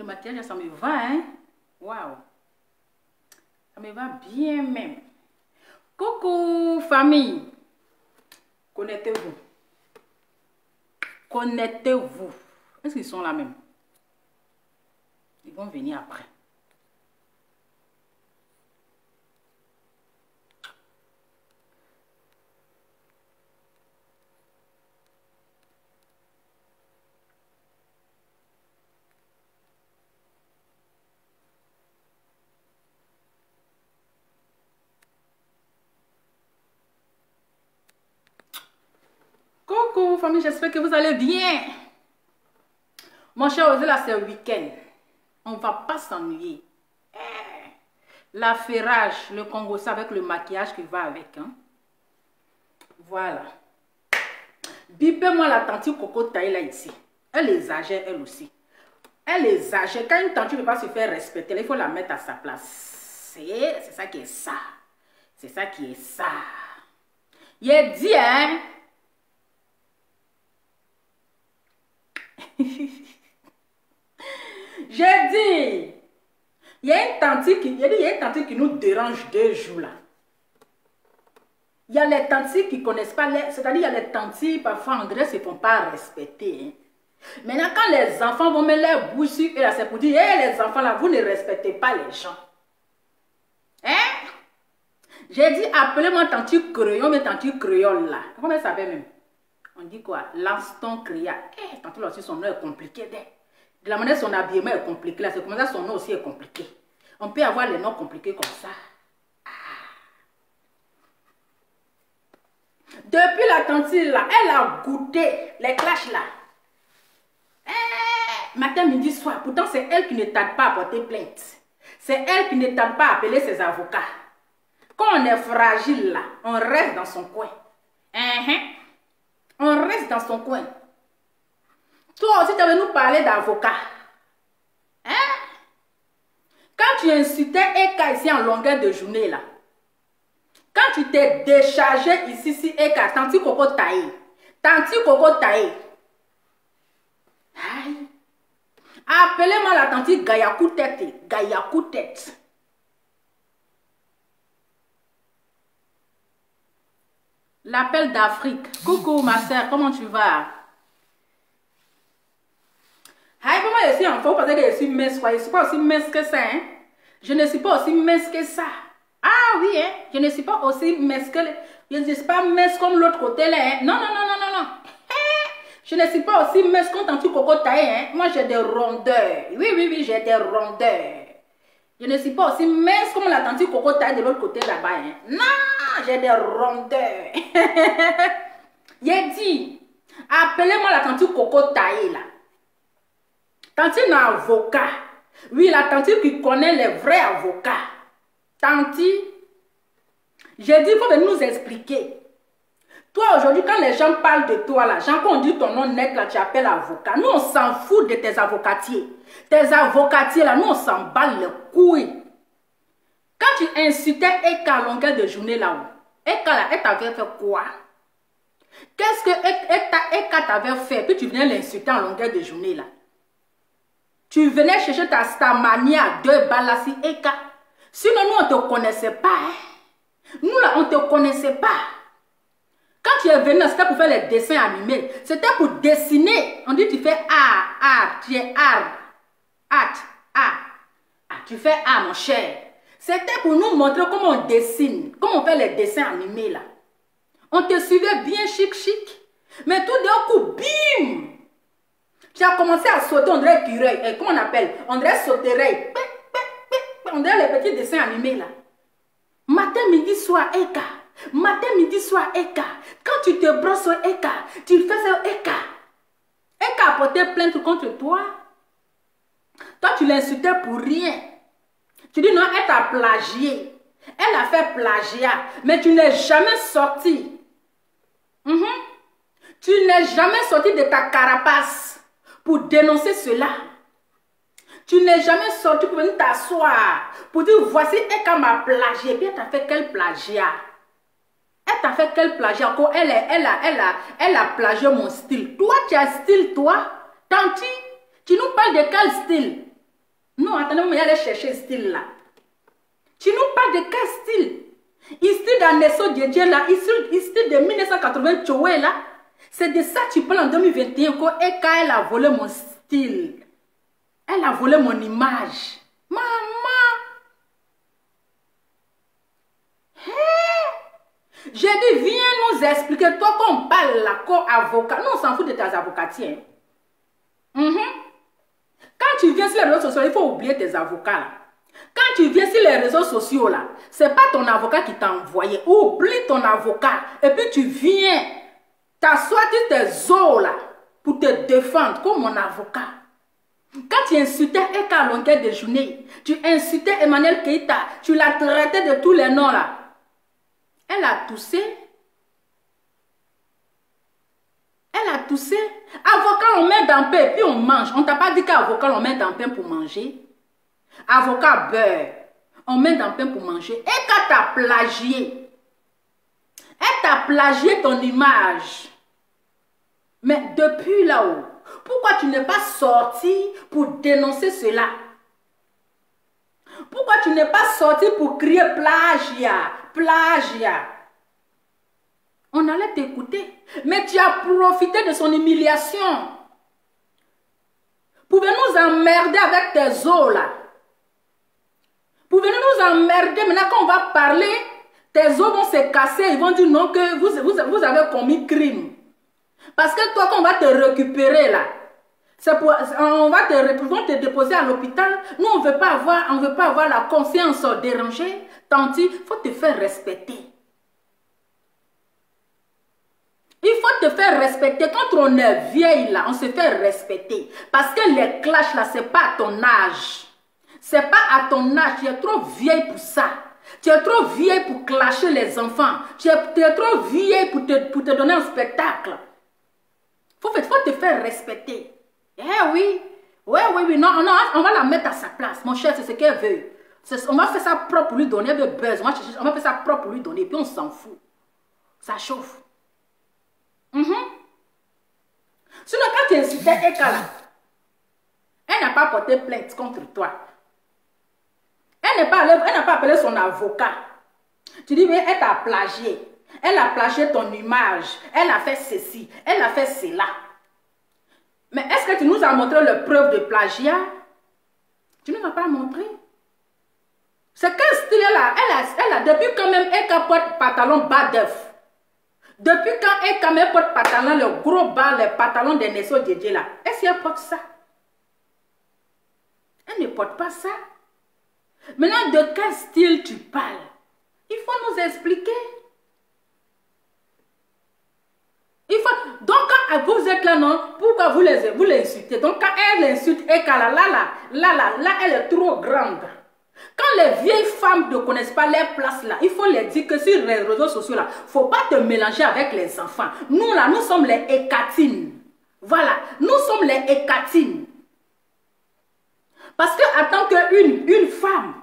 le maquillage, ça me va, hein? Waouh! Ça me va bien même. Coucou, famille! Connectez-vous. Connectez-vous. Est-ce qu'ils sont là même? Ils vont venir après. Coucou famille, j'espère que vous allez bien. Mon cher Osé, là c'est le week-end. On ne va pas s'ennuyer. L'affairage, le Congo, c'est avec le maquillage qui va avec. Hein? Voilà. Bipez-moi la tante Coco Taï là ici. Elle exagère elle aussi. Elle exagère. Quand une tante ne peut pas se faire respecter, il faut la mettre à sa place. C'est ça qui est ça. C'est ça qui est ça. Il est dit, hein? J'ai dit, il y a une tante qui nous dérange 2 jours là. Il y a les tantes qui ne connaissent pas, c'est-à-dire il y a les tantes, parfois en Grèce, ils ne font pas respecter. Hein. Maintenant, quand les enfants vont mettre leur bouche sur eux, c'est pour dire, hey, les enfants là, vous ne respectez pas les gens. Hein? J'ai dit, appelez-moi tante crayon, mais tante créole là. Comment elle s'appelle même? On dit quoi? Lanston Créa. Tante là aussi, son nom est compliqué. De la manière son habillement est compliqué là, c'est comme ça son nom aussi est compliqué. On peut avoir les noms compliqués comme ça. Depuis la tante là, elle a goûté les clashs là. Matin, midi, soir. Pourtant, c'est elle qui ne tarde pas à porter plainte. C'est elle qui ne tarde pas à appeler ses avocats. Quand on est fragile là, on reste dans son coin. On reste dans son coin. Toi aussi, tu avais nous parler d'avocat. Hein? Quand tu insultais Eka ici en longueur de journée là, quand tu t'es déchargé ici, si Eka, Tanti Coco Taï, Tanti Coco Taï, appelez-moi la Tanti Gayakou Tête, Gayakou Tête. L'appel d'Afrique. Coucou ma soeur, comment tu vas? Je suis enfant parce que je suis mince. Je ne suis pas aussi mince que ça. Hein? Je ne suis pas aussi mince que ça. Ah oui, hein? Je ne suis pas aussi mince que... Je ne suis pas mince comme l'autre côté là. Hein? Non, non, non, non, non, non. Je ne suis pas aussi mince comme Tanti Coco Taï. Hein? Moi, j'ai des rondeurs. Oui, oui, oui, j'ai des rondeurs. Je ne suis pas aussi mince comme la Tanti Coco Taï de l'autre côté là-bas. Hein? Non, j'ai des rondeurs. J'ai dit, appelez-moi la Tanti Coco Taï là. Tanti est un avocat. Oui, la Tanti qui connaît les vrais avocats. Tanti, j'ai dit, il faut venir nous expliquer. Toi, aujourd'hui, quand les gens parlent de toi, là, quand on dit ton nom net, là, tu appelles avocat. Nous, on s'en fout de tes avocatiers. Tes avocatiers, là, nous, on s'en bat les couilles. Quand tu incitais Eka à longueur de journée, là-haut, Eka, là, elle t'avait fait quoi? Qu'est-ce que Eka t'avait fait? Puis tu venais l'insulter en longueur de journée, là. Tu venais chercher ta manie à 2 balles là, si Eka. Sinon, nous, on ne te connaissait pas. Hein? Nous, là, on ne te connaissait pas. Quand tu es venu, c'était pour faire les dessins animés. C'était pour dessiner. On dit, tu fais art. Tu es art. Tu fais art, mon cher. C'était pour nous montrer comment on dessine. Comment on fait les dessins animés, là. On te suivait bien chic. Mais tout d'un coup, bim! Tu as commencé à sauter, on dirait écureuil. Comment on appelle? On dirait sauterelle. On dirait les petits dessins animés là. Matin, midi, soir, Eka. Matin, midi, soir, Eka. Quand tu te brosses sur Eka, tu fais ça Eka. Eka a porté plainte contre toi. Toi, tu l'insultais pour rien. Tu dis non, elle t'a plagié. Elle a fait plagiat. Mais tu n'es jamais sorti. Tu n'es jamais sorti de ta carapace pour dénoncer cela. Tu n'es jamais sorti pour venir t'asseoir, pour dire voici Eka m'a plagié. Puis elle t'a fait quel plagiat? Elle t'a fait quel plagiat? Elle a plagié mon style. Toi, tu as style, toi? Tanti, tu nous parles de quel style? Non, attendez, mais allez chercher ce style là. Tu nous parles de quel style? Style d'Anesso Djedje là, style de 1980 Tchoué là. C'est de ça que tu parles en 2021 et quand elle a volé mon style. Elle a volé mon image. Maman! Hey! J'ai dit, viens nous expliquer, toi qu'on parle là, comme avocat. Nous, on s'en fout de tes avocatiens. Quand tu viens sur les réseaux sociaux, il faut oublier tes avocats là. Quand tu viens sur les réseaux sociaux là, c'est pas ton avocat qui t'a envoyé. Oublie ton avocat. Et puis tu viens t'asseoir sur tes os là pour te défendre comme mon avocat. Quand tu insultais Eka à longueur de journée, tu insultais Emmanuel Keïta, tu l'as traité de tous les noms là. Elle a toussé. Elle a toussé. Avocat, on met dans pain et puis on mange. On t'a pas dit qu'avocat, on met dans pain pour manger. Avocat beurre, on met dans pain pour manger. Et quand t'as plagié, elle t'a plagié ton image. Mais depuis là-haut, pourquoi tu n'es pas sorti pour dénoncer cela? Pourquoi tu n'es pas sorti pour crier plagiat, plagiat? On allait t'écouter, mais tu as profité de son humiliation. Pour venir nous emmerder avec tes os là. Pour venir nous emmerder, maintenant quand on va parler, tes os vont se casser, ils vont dire non que vous avez commis crime. Parce que toi, quand on va te récupérer là, on va te déposer à l'hôpital. Nous, on ne veut pas avoir la conscience dérangée. Tant il faut te faire respecter. Il faut te faire respecter. Quand on est vieille là, on se fait respecter. Parce que les clashs là, ce n'est pas à ton âge. C'est pas à ton âge, tu es trop vieille pour ça. Tu es trop vieille pour clasher les enfants. Tu es trop vieille pour te donner un spectacle. Faut te faire respecter. Eh oui. Oui. Non, on va la mettre à sa place. Mon cher, c'est ce qu'elle veut. On va faire ça propre pour lui donner. Elle veut buzz. On va faire ça propre pour lui donner. Puis on s'en fout. Ça chauffe. Sinon, quand tu insultais Eka là, elle n'a pas porté plainte contre toi. Elle n'a pas appelé son avocat. Tu dis, mais elle t'a plagié. Elle a plagié ton image. Elle a fait ceci. Elle a fait cela. Mais est-ce que tu nous as montré la preuve de plagiat? Tu ne m'as pas montré. C'est quel style elle a depuis quand même elle porte pantalon bas d'œuf. Depuis quand elle quand même porte pantalon, le gros bas, les pantalons des Nesso Djedje là. Est-ce qu'elle porte ça? Elle ne porte pas ça. Maintenant, de quel style tu parles? Il faut nous expliquer. Donc, quand vous êtes là, non, pourquoi vous l'insultez? Donc, quand elle insulte Eka, là, elle est trop grande. Quand les vieilles femmes ne connaissent pas leur place là, il faut leur dire que sur les réseaux sociaux là, il ne faut pas te mélanger avec les enfants. Nous là, nous sommes les écatines. Voilà, nous sommes les écatines. Parce que en tant qu'une femme,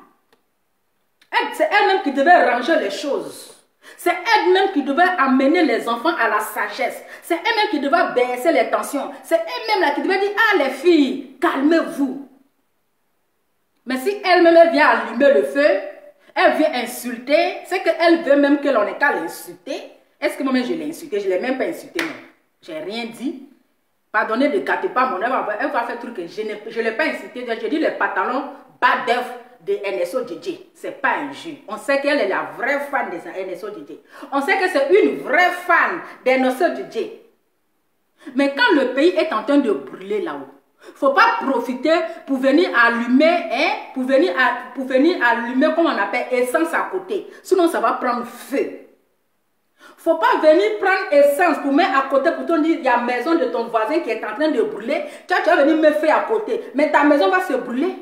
c'est elle-même qui devait ranger les choses. C'est elle-même qui devait amener les enfants à la sagesse. C'est elle-même qui devait baisser les tensions. C'est elle-même qui devait dire, ah les filles, calmez-vous. Mais si elle-même vient allumer le feu, elle vient insulter, c'est qu'elle veut même que l'on ait qu'à l'insulter. Est-ce que moi-même je l'ai insulté? Je ne l'ai même pas insulté. Je n'ai rien dit. Pardonnez, ne gâtez pas mon œuvre. Elle va faire un truc que je ne l'ai pas insulté. J'ai dit les pantalons bas d'œuf de Nesso Djedje. Ce n'est pas un jeu. On sait qu'elle est la vraie fan de Nesso Djedje. On sait que c'est une vraie fan de Nesso Djedje. Mais quand le pays est en train de brûler là-haut, il ne faut pas profiter pour venir allumer, pour venir allumer, comme on appelle, essence à côté. Sinon, ça va prendre feu. Il ne faut pas venir prendre essence pour mettre à côté pour te dire, il y a la maison de ton voisin qui est en train de brûler. Tu vas venir me faire à côté. Mais ta maison va se brûler.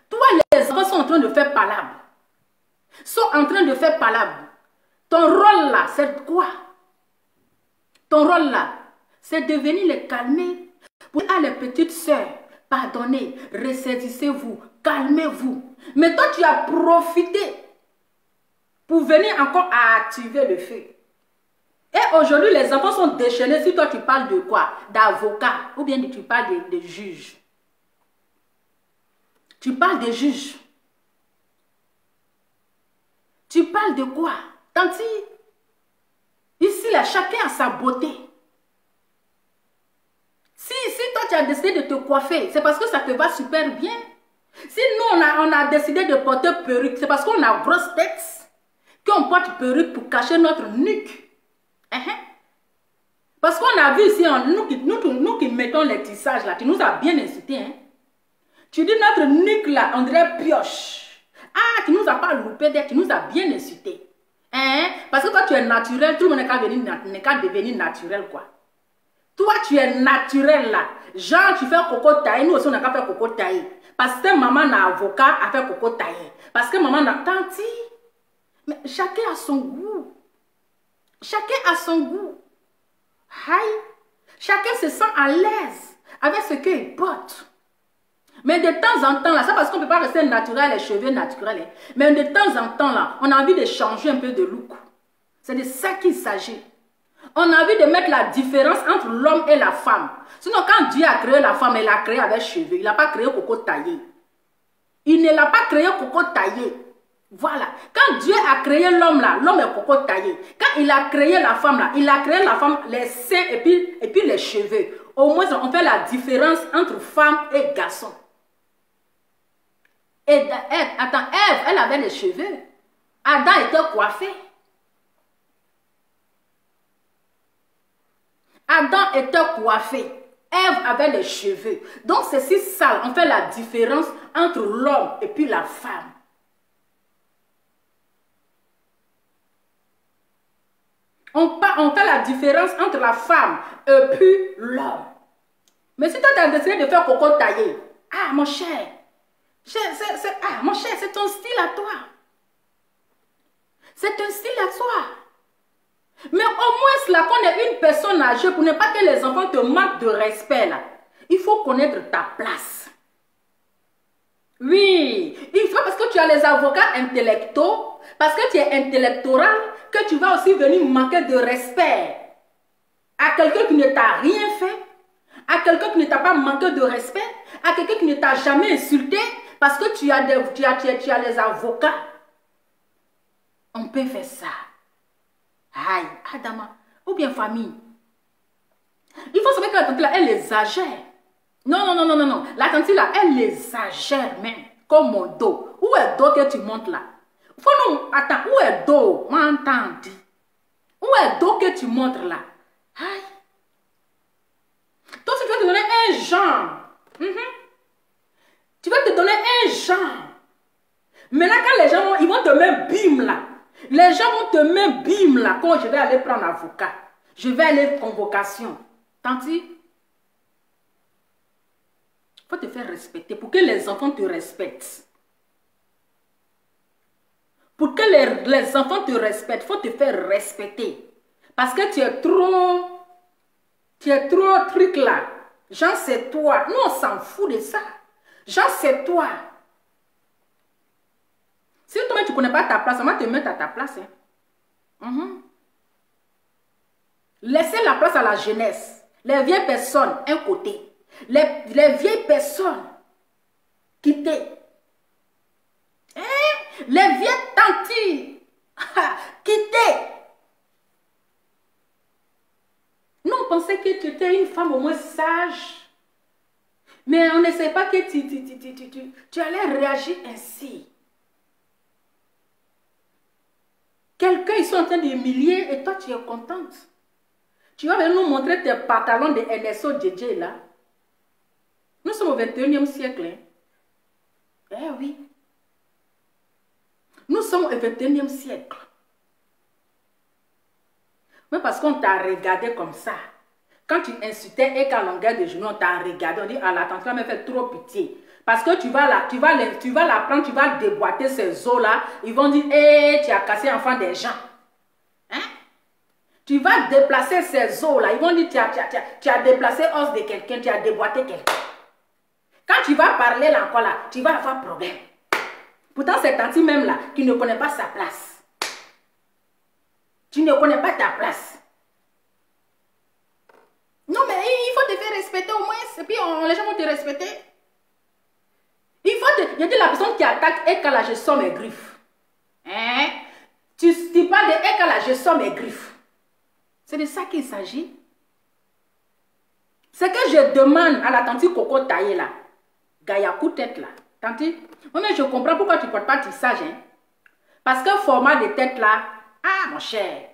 Toi, les enfants sont en train de faire palabre. Ton rôle là, c'est quoi? Ton rôle là, c'est de venir les calmer. Pour dire à les petites sœurs, pardonnez, ressaisissez-vous, calmez-vous. Mais toi, tu as profité pour venir encore à activer le feu. Et aujourd'hui, les enfants sont déchaînés. Si toi, tu parles de quoi? D'avocat ou bien tu parles de juge. Tu parles des juges. Tu parles de quoi? Tanti, ici, là, chacun a sa beauté. Si toi, tu as décidé de te coiffer, c'est parce que ça te va super bien. Si nous, on a décidé de porter perruque, c'est parce qu'on a grosse tête qu'on porte perruque pour cacher notre nuque. Parce qu'on a vu ici, nous qui mettons les tissages là, tu nous as bien incité. Hein? Tu dis notre nuque là, on dirait pioche. Ah, tu nous as pas loupé, tu nous as bien incité. Hein? Parce que toi, tu es naturel, tout le monde n'est qu'à devenir naturel, quoi. Toi, tu es naturel là. Genre, tu fais coco taillé, nous aussi, on n'a qu'à faire coco taillé. Parce que maman n'a avocat à faire coco taillé. Parce que maman n'a tanti. Mais chacun a son goût. Chacun a son goût. Aïe. Chacun se sent à l'aise avec ce qu'il porte. Mais de temps en temps, là, c'est parce qu'on ne peut pas rester naturel, les cheveux naturels. Hein. Mais de temps en temps, là, on a envie de changer un peu de look. C'est de ça qu'il s'agit. On a envie de mettre la différence entre l'homme et la femme. Sinon, quand Dieu a créé la femme, il l'a créée avec cheveux. Il n'a pas créé coco taillé. Il ne l'a pas créé coco taillé. Voilà. Quand Dieu a créé l'homme là, l'homme est coco taillé. Quand il a créé la femme là, il a créé la femme, les seins et puis les cheveux. Au moins, on fait la différence entre femme et garçon. Et Ève, elle avait les cheveux. Adam était coiffé. Adam était coiffé. Ève avait les cheveux. Donc, c'est si sale. On fait la différence entre l'homme et puis la femme. On fait la différence entre la femme et puis l'homme. Mais si toi, tu as décidé de faire coco taillé, ah, mon cher, mon cher, c'est ton style à toi. C'est un style à toi. Mais au moins, là, qu'on est une personne âgée, pour ne pas que les enfants te manquent de respect, là, il faut connaître ta place. Oui, il faut parce que tu as les avocats intellectuels, parce que tu es intellectuel, que tu vas aussi venir manquer de respect à quelqu'un qui ne t'a rien fait, à quelqu'un qui ne t'a pas manqué de respect, à quelqu'un qui ne t'a jamais insulté, parce que tu as les avocats. On peut faire ça. Aïe, Adama, ou bien famille. Il faut savoir que la tante là, elle exagère. Non. La tante là, elle exagère même. Comme mon dos. Où est le dos que tu montes là? Faut nous, attends, où est le dos? M'entends? Où est le dos que tu montres là? Aïe. Toi, tu vas te donner un genre. Tu vas te donner un genre. Maintenant, quand les gens vont, ils vont te mettre bim là. Les gens vont te mettre bim là. Quand je vais aller prendre avocat, je vais aller convocation. Tanti, il faut te faire respecter pour que les enfants te respectent. Pour que les enfants te respectent, il faut te faire respecter. Parce que tu es trop truc là. Genre, c'est toi. Nous, on s'en fout de ça. Genre, c'est toi. Si toi, tu ne connais pas ta place, on va te mettre à ta place. Hein. Laissez la place à la jeunesse. Les vieilles personnes, un côté. Les vieilles personnes, quittez. Les vieilles tantis, quittez. Nous, on pensait que tu étais une femme au moins sage. Mais on ne sait pas que tu allais réagir ainsi. Quelqu'un, ils sont en train d'humilier et toi, tu es contente. Tu vas venir nous montrer tes pantalons de NSO DJ là. Nous sommes au 21e siècle. Hein? Eh oui. Nous sommes au 21e siècle. Mais parce qu'on t'a regardé comme ça. Quand tu insultais et qu'à longueur de journée, on t'a regardé, on dit, ah, la tante m'a fait trop pitié. Parce que tu vas la prendre, tu vas déboîter ces os là. Ils vont dire, hé, tu as cassé l'enfant des gens. Hein? Tu vas déplacer ces os là. Ils vont dire, tu as déplacé l'os de quelqu'un, tu as déboîté quelqu'un. Quand tu vas parler là encore là, tu vas avoir problème. Pourtant, c'est tanti même là qui ne connaît pas sa place. Tu ne connais pas ta place. Non, mais il faut te faire respecter au moins. Et puis, les gens vont te respecter. Il qui attaque Eka là, je sors mes griffes. Hein? Tu parles de Eka là, je sors mes griffes. C'est de ça qu'il s'agit. Ce que je demande à la tante Coco taillée là, Gaïa coup tête là, tante, moi mais je comprends pourquoi tu ne portes pas tissage. Hein? Parce que format de tête là, ah mon cher,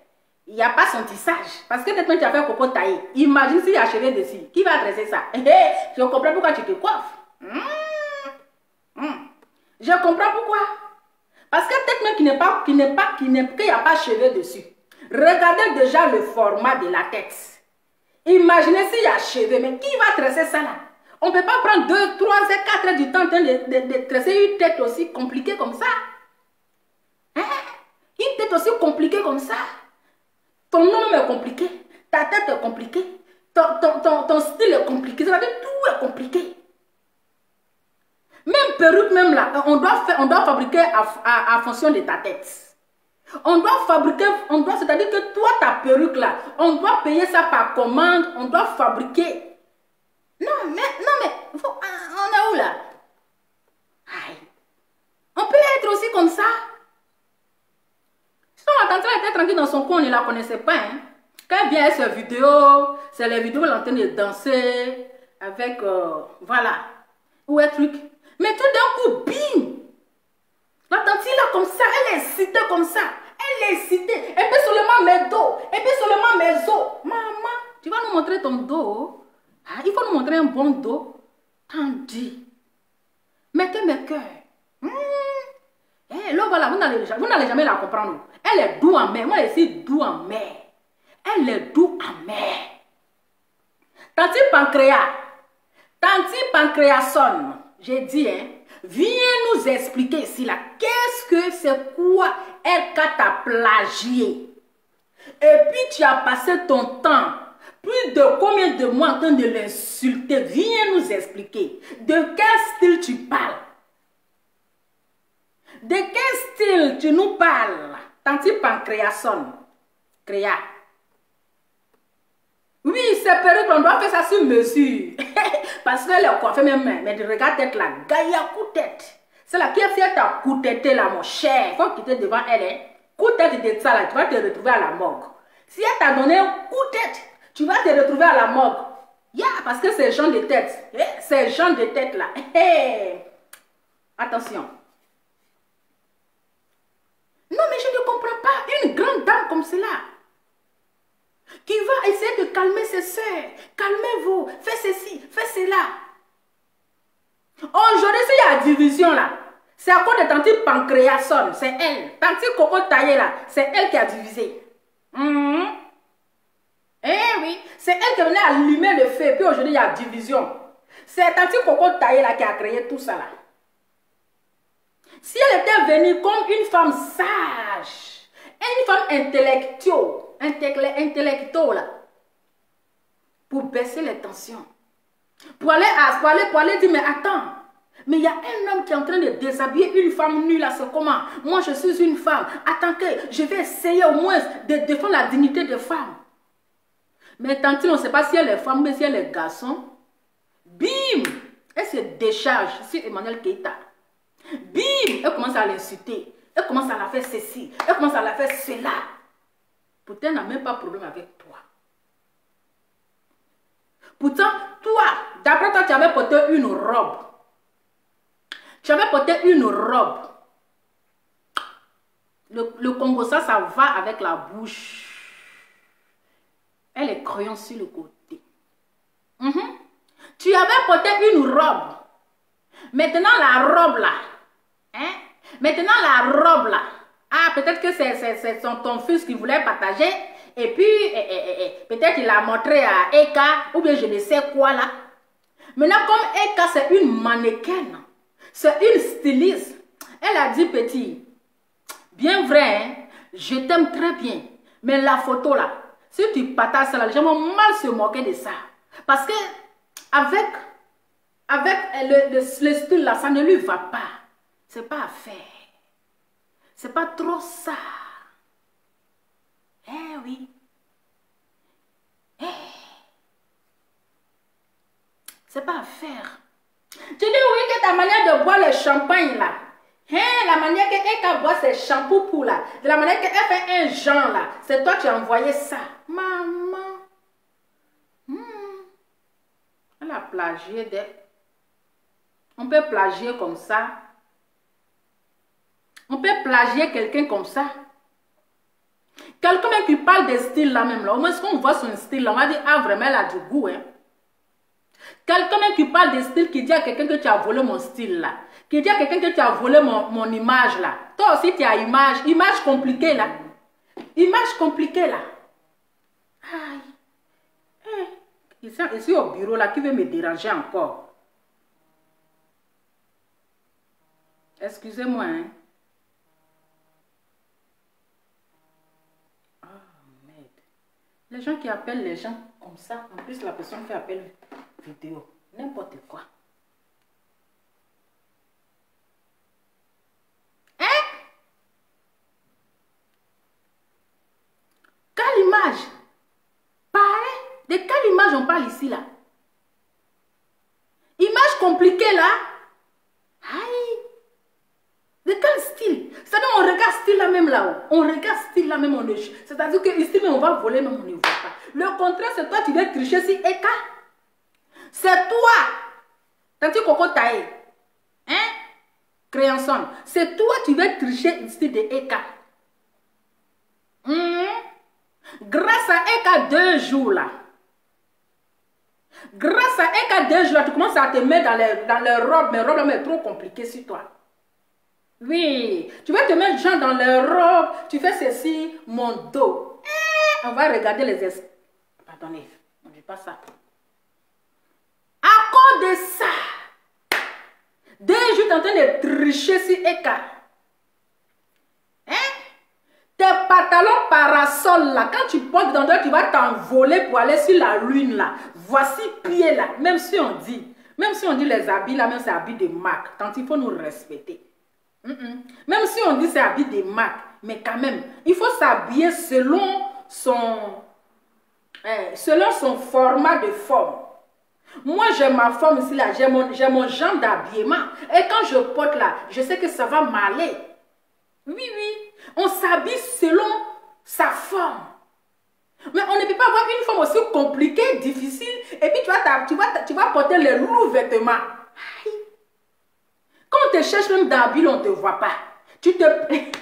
il n'y a pas son tissage. Parce que maintenant tu as fait Coco taillé. Imagine s'il y a cheveux dessus. Qui va dresser ça? Je comprends pourquoi tu te coiffes. Je comprends pourquoi. Parce que peut-être même qu'il n'y a pas cheveux dessus. Regardez déjà le format de la tête. Imaginez s'il y a cheveux, mais qui va tresser ça là? On ne peut pas prendre 2, 3 et 4 heures du temps de tresser une tête aussi compliquée comme ça. Hein? Une tête aussi compliquée comme ça. Ton nom est compliqué, ta tête est compliquée, ton style est compliqué, ça veut dire tout est compliqué. Même perruque, même là, on doit fabriquer à fonction de ta tête. On doit fabriquer, c'est-à-dire que toi, ta perruque là, on doit payer ça par commande, on doit fabriquer. Non, mais, on est où là? Aïe. On peut être aussi comme ça. Sinon, la tante était tranquille dans son coin, on ne la connaissait pas. Hein. Quand elle vient à ses vidéos, c'est les vidéos où elle est en train de danser avec, voilà, ou un truc. Mais tout d'un coup, bim! La tante là comme ça, elle est citée comme ça. Elle est citée. Elle peut seulement mes dos. Elle peut seulement mes os. Maman, tu vas nous montrer ton dos. Ah, il faut nous montrer un bon dos. Tandis. Mettez mes cœurs. Eh, là, voilà, vous n'allez jamais la comprendre. Elle est doux en mer. Moi, je suis doux en mer. Elle est doux en mer. Tanti Pancréasson, j'ai dit, hein, viens nous expliquer ici, là, qu'est-ce que c'est quoi Eka t'a plagié. Et puis, tu as passé ton temps, plus de combien de mois en train de l'insulter. Viens nous expliquer. De quel style tu parles? De quel style tu nous parles? Tanti Pancréasson. Créa. Oui, c'est perruque, on doit faire ça sur mesure. Parce qu'elle est coiffée même, mais regarde tête là, Gaïa coup tête. C'est là qui a fait ta coup tête là, mon cher. Il faut quitter devant elle. Hein. Coup tête de ça là, tu vas te retrouver à la morgue. Si elle t'a donné un coup tête, tu vas te retrouver à la morgue. Parce que c'est genre de tête. C'est genre de tête là. Attention. Non, mais je ne comprends pas. Une grande dame comme cela, qui va essayer de calmer ses soeurs. Calmez-vous, faites ceci, faites cela. Aujourd'hui, s'il y a division là, c'est à cause de Tanti Pancréasson, c'est elle. Tanti Coco taillée là, c'est elle qui a divisé. Eh oui, c'est elle qui venait allumer le feu, puis aujourd'hui il y a division. C'est Tanti Coco taillée là qui a créé tout ça là. Si elle était venue comme une femme sage, une femme intellectuelle là, pour baisser les tensions, pour aller dire, mais attends, mais il y a un homme qui est en train de déshabiller une femme nue là, c'est comment? Moi je suis une femme, attends que je vais essayer au moins de défendre la dignité des femmes. Mais tant on ne sait pas si elle est femme, mais si elle est garçon, bim, elle se décharge sur Emmanuel Keïta. Bim, elle commence à l'insulter, elle commence à la faire ceci, elle commence à la faire cela. Pourtant, elle n'a même pas de problème avec toi. Pourtant, toi, d'après toi, tu avais porté une robe. Tu avais porté une robe. Le Congo, ça va avec la bouche. Elle est crayon sur le côté. Tu avais porté une robe. Maintenant, la robe là. Hein? Maintenant, la robe là. Ah, peut-être que c'est ton fils qui voulait partager. Et puis, peut-être qu'il l'a montré à Eka. Ou bien je ne sais quoi là. Maintenant, comme Eka, c'est une mannequin. C'est une styliste. Elle a dit, petit, bien vrai, hein, je t'aime très bien. Mais la photo là, si tu partages ça là, les gens vont mal se moquer de ça. Parce que avec le style là, ça ne lui va pas. C'est pas à faire. C'est pas trop ça. Eh oui. C'est pas à faire. Tu dis oui que ta manière de boire le champagne là, Hein, la manière qu'elle boit ses shampoings pour là, de la manière qu'elle fait un genre là, c'est toi qui as envoyé ça. Maman. Elle a plagié des... On peut plagier comme ça. On peut plagier quelqu'un comme ça. Quelqu'un même qui parle des styles là même là, au moins qu'on voit son style là, on va dire, ah vraiment elle a du goût. Hein. Quelqu'un même qui parle des styles, qui dit à quelqu'un que tu as volé mon style là, qui dit à quelqu'un que tu as volé mon image là. Toi aussi tu as image compliquée là. Image compliquée là. Aïe. Ici au bureau là, qui veut me déranger encore? Excusez-moi. Hein. Les gens qui appellent les gens comme ça, en plus la personne fait appel vidéo, n'importe quoi. Hein? Quelle image? Pareil, de quelle image on parle ici là? Image compliquée là? Aïe! De quel style? C'est-à-dire on regarde style là même là-haut. On regarde style là même, c'est-à-dire que ici même on va voler même on ne voit pas. Le contraire, c'est toi tu veux tricher si Eka. C'est toi. Tanti Coco Taï. Hein? Créanson. C'est toi tu veux tricher ici de Eka. Grâce à Eka 2 jours là. Grâce à Eka 2 jours là, tu commences à te mettre dans les robes. Mes robes là, sont trop compliquées sur toi. Oui, tu vas te mettre genre dans les robes, tu fais ceci, mon dos. On va regarder les esprits. Pardonnez, on ne dit pas ça. À cause de ça, 2 jours, tu es en train de tricher sur Eka. Hein? Tes pantalons parasol là, quand tu portes dans toi, tu vas t'envoler pour aller sur la lune là. Voici pied là, même si on dit les habits là, même c'est habits de marque, tant il faut nous respecter. Même si on dit c'est habit de marque, mais quand même, il faut s'habiller selon son format de forme. Moi, j'ai ma forme ici, là, j'ai mon genre d'habillement. Et quand je porte là, je sais que ça va m'aller. Oui, on s'habille selon sa forme. Mais on ne peut pas avoir une forme aussi compliquée, difficile, et puis tu vas porter les lourds vêtements. Aïe. Quand on te cherche même d'habiller, on ne te voit pas. Tu te... Toi-même,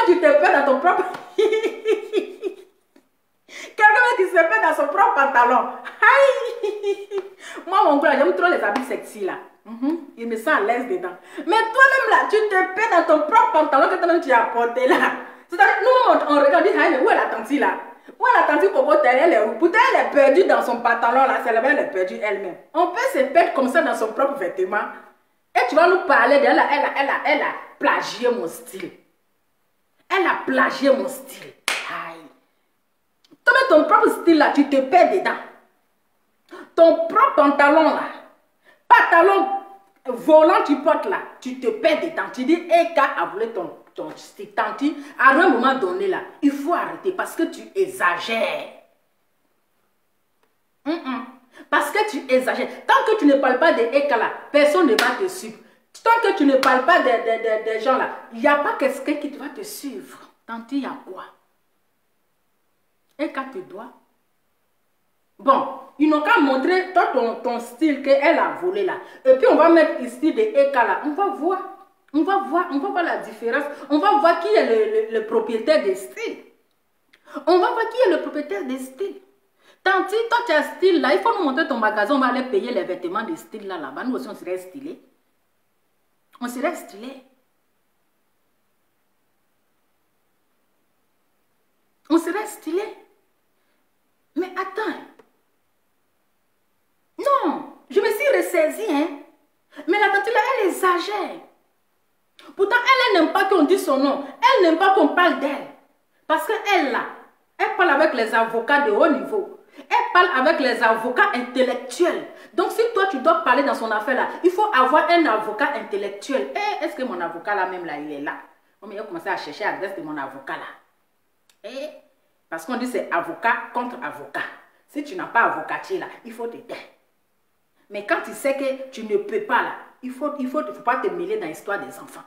tu te perds dans ton propre... Quelqu'un qui se perd dans son propre pantalon. Aïe. Moi, mon gars, j'aime trop les habits sexy, là. Il me sent à l'aise dedans. Mais toi-même, là, tu te perds dans ton propre pantalon que toi-même, tu as porté, là. C'est-à-dire, nous, on regarde, où est la tante, là? Où est la tante Coco? Elle est où? Peut-être elle est perdue dans son pantalon, là. C'est là-bas, elle est perdue elle-même. On peut se perdre comme ça dans son propre vêtement. Et tu vas nous parler d'elle, elle a plagié mon style. Elle a plagié mon style. Aïe. Toi-même, ton propre style là, tu te perds dedans. Ton propre pantalon là, pantalon volant tu portes là, tu te perds dedans. Tu dis, Eka a volé ton style. Tanti, à un moment donné là, il faut arrêter parce que tu exagères. Parce que tu exagères. Tant que tu ne parles pas de Eka là, personne ne va te suivre. Tant que tu ne parles pas des gens là, il n'y a pas quelqu'un qui va te suivre. Tanti, il y a quoi? Eka te doit. Bon, ils n'ont qu'à montrer toi ton style qu'elle a volé là. Et puis on va mettre ici de Eka là. On va voir. On va voir la différence. On va voir qui est le propriétaire des styles. On va voir qui est le propriétaire des styles. Tanti, toi tu as style là, il faut nous montrer ton magasin, on va aller payer les vêtements de style là-bas. Nous aussi on serait stylé. On serait stylé. On serait stylé. Mais attends. Non, je me suis ressaisie, hein. Mais la tante là, elle exagère. Pourtant, elle n'aime pas qu'on dise son nom. Elle n'aime pas qu'on parle d'elle. Parce qu'elle là, elle parle avec les avocats de haut niveau. Elle parle avec les avocats intellectuels. Donc, si toi, tu dois parler dans son affaire là, il faut avoir un avocat intellectuel. Est-ce que mon avocat là, même là, il est là? On va commencer à chercher l'adresse de mon avocat là. Parce qu'on dit c'est avocat contre avocat. Si tu n'as pas avocatier là, il faut te taire. Mais quand tu sais que tu ne peux pas là, il faut pas te mêler dans l'histoire des enfants.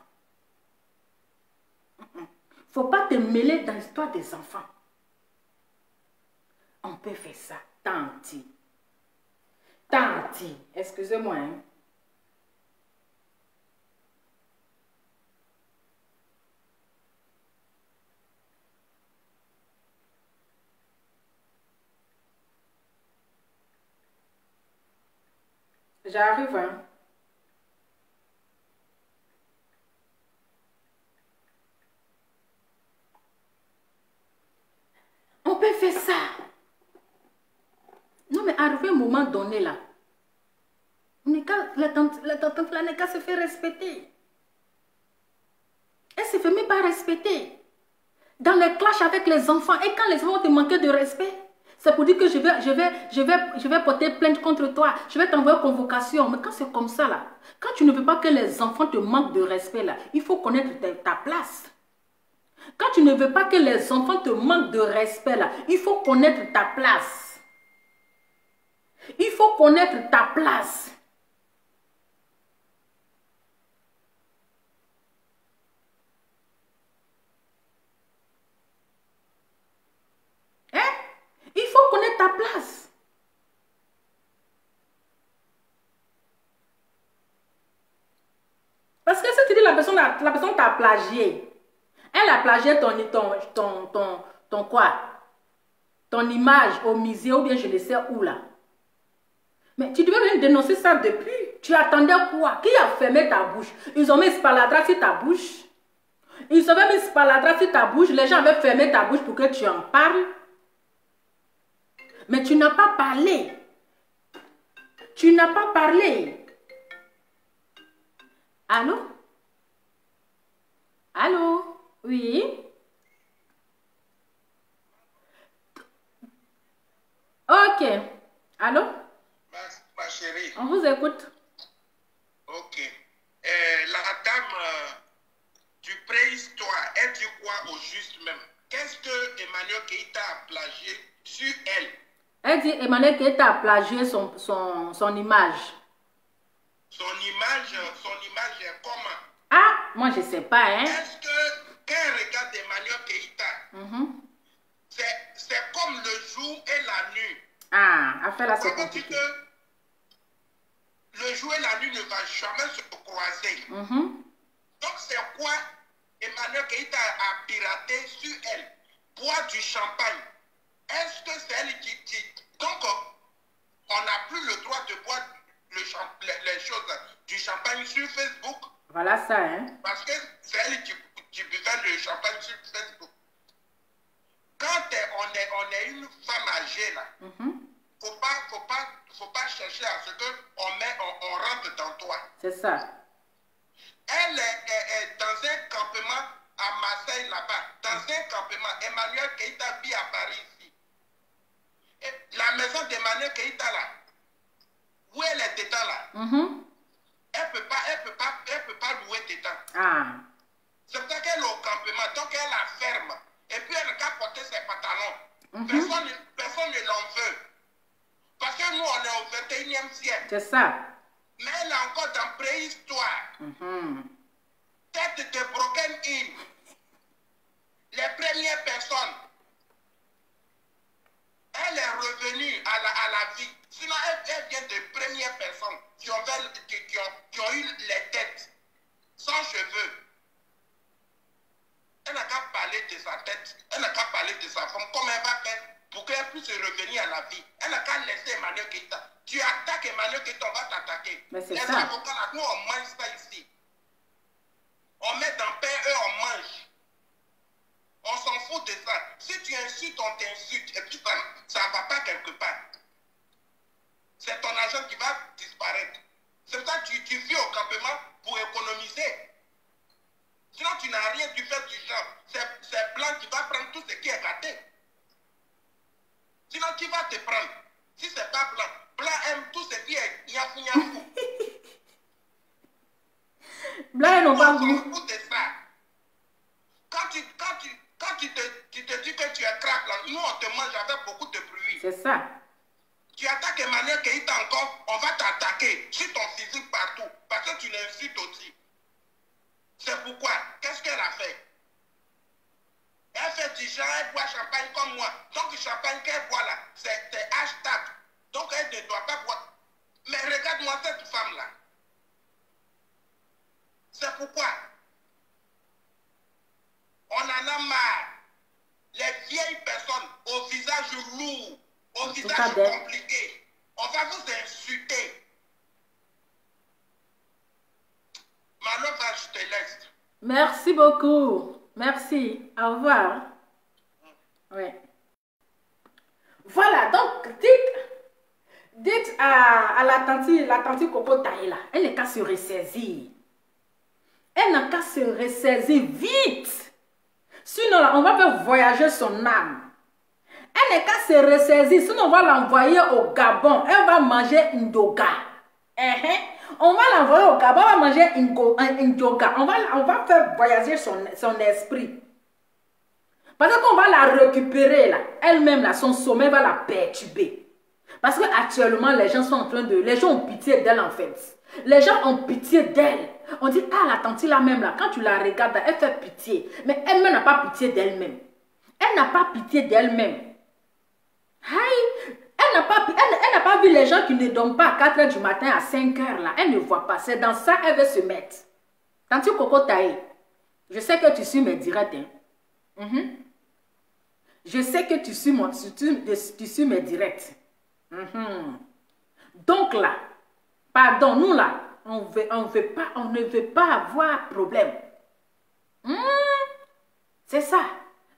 Faut pas te mêler dans l'histoire des enfants. On peut faire ça. Tanti. Tanti. Excusez-moi. Hein. J'arrive. Hein. On peut faire ça. Non, mais arrivé un moment donné là, la tante là n'est qu'à se faire respecter. Elle se fait même pas respecter. Dans les clashs avec les enfants, et quand les enfants te manquent de respect, c'est pour dire que je vais porter plainte contre toi, je vais t'envoyer convocation. Mais quand c'est comme ça là, quand tu ne veux pas que les enfants te manquent de respect là, il faut connaître ta place. Quand tu ne veux pas que les enfants te manquent de respect là, il faut connaître ta place. Il faut connaître ta place. Hein? Il faut connaître ta place. Parce que si tu dis la personne t'a plagié, elle a plagié ton quoi? Ton image au musée ou bien je ne sais où là. Mais tu devais même dénoncer ça depuis. Tu attendais quoi? Qui a fermé ta bouche? Ils ont mis sparadrap sur ta bouche. Ils avaient mis sparadrap sur ta bouche. Les gens avaient fermé ta bouche pour que tu en parles. Mais tu n'as pas parlé. Tu n'as pas parlé. Allô? Allô? Oui? Ok. Allô? Ma chérie. On vous écoute. Ok. La dame du préhistoire, elle dit quoi au juste même? Qu'est-ce que Emmanuel Keïta a plagié sur elle? Elle dit Emmanuel Keïta a plagié son image. Son image est comment? Ah, moi je ne sais pas, hein. Est-ce que quand elle regarde Emmanuel Keïta, c'est comme le jour et la nuit? Ah, affaire là c'est compliqué. Que le jour et la nuit ne vont jamais se croiser. Donc c'est quoi Emmanuel Keïta a piraté sur elle? Boire du champagne. Est-ce que c'est elle qui dit? Donc on n'a plus le droit de boire les choses du champagne sur Facebook. Voilà ça, hein. Parce que c'est elle qui buvait le champagne sur Facebook. Quand on est une femme âgée là, faut pas chercher à ce qu'on rentre dans toi. C'est ça. Elle est dans un campement à Marseille là-bas. Dans un campement, Emmanuel Keïta vit à Paris ici. Et la maison d'Emmanuel Keïta là, où elle est dedans là, elle peut pas louer dedans. Ah. C'est pour ça qu'elle est au campement, donc elle la ferme. Et puis elle n'a qu'à porter ses pantalons. Personne ne l'en veut. Parce que nous, on est au 21e siècle. C'est ça. Mais elle est encore dans préhistoire. Tête de broken in. Les premières personnes. Elle est revenue à la vie. Sinon, elle vient de premières personnes qui ont eu les têtes sans cheveux. Elle n'a qu'à parler de sa tête. Elle n'a qu'à parler de sa femme. Comment elle va faire pour qu'elle puisse revenir à la vie? Elle n'a qu'à laisser Emmanuel Keïta. Tu attaques Emmanuel Keïta, on va t'attaquer. Les avocats là, nous on mange ça ici. On met dans pain, eux on mange. On s'en fout de ça. Si tu insultes, on t'insulte. Et puis ça ne va pas quelque part. C'est ton argent qui va disparaître. C'est pour ça que tu vis au campement pour économiser. Sinon, tu n'as rien du fait du genre. C'est blanc qui va prendre tout ce qui est gâté. Sinon, qui va te prendre? Si c'est pas blanc, blanc aime tout ce qui est nyafou nyafou. Blanc n'ont pas goût. On de ça. Quand tu te dis que tu es crabe blanc, nous on te mange avec beaucoup de bruit. C'est ça. Tu attaques Emmanuel Keïta encore, on va t'attaquer sur ton physique partout. Parce que tu l'insultes aussi. C'est pourquoi, qu'est-ce qu'elle a fait? Elle fait du genre, elle boit champagne comme moi. Donc, le champagne qu'elle boit là, c'est hashtag. Donc, elle ne doit pas boire. Mais regarde-moi cette femme-là. C'est pourquoi on en a marre. Les vieilles personnes au visage lourd, au visage compliqué, on va vous insulter. Malheureusement, je te laisse. Merci beaucoup. Merci. Au revoir. Oui. Voilà, donc dites à la tante Coco Taïla, elle n'est qu'à se ressaisir. Elle n'a qu'à se ressaisir vite. Sinon, on va faire voyager son âme. Elle n'est qu'à se ressaisir, sinon on va l'envoyer au Gabon. Elle va manger Ndoga. On va l'envoyer au Gabon, on va manger Ndoga. On va faire voyager son esprit. Parce qu'on va la récupérer là. Elle-même là, son sommeil va la perturber. Parce qu'actuellement, les gens sont en train de... Les gens ont pitié d'elle en fait. Les gens ont pitié d'elle. On dit, ah, la tante là même là, quand tu la regardes, elle fait pitié. Mais elle-même n'a pas pitié d'elle-même. Elle n'a pas pitié d'elle-même. Elle n'a pas vu les gens qui ne dorment pas à 4 h du matin, à 5 h là. Elle ne voit pas. C'est dans ça qu'elle veut se mettre. Tante Coco Taï, je sais que tu suis mes directs. Je sais que tu suis mes directs. Donc là, pardon, nous là, on ne veut pas avoir problème. C'est ça.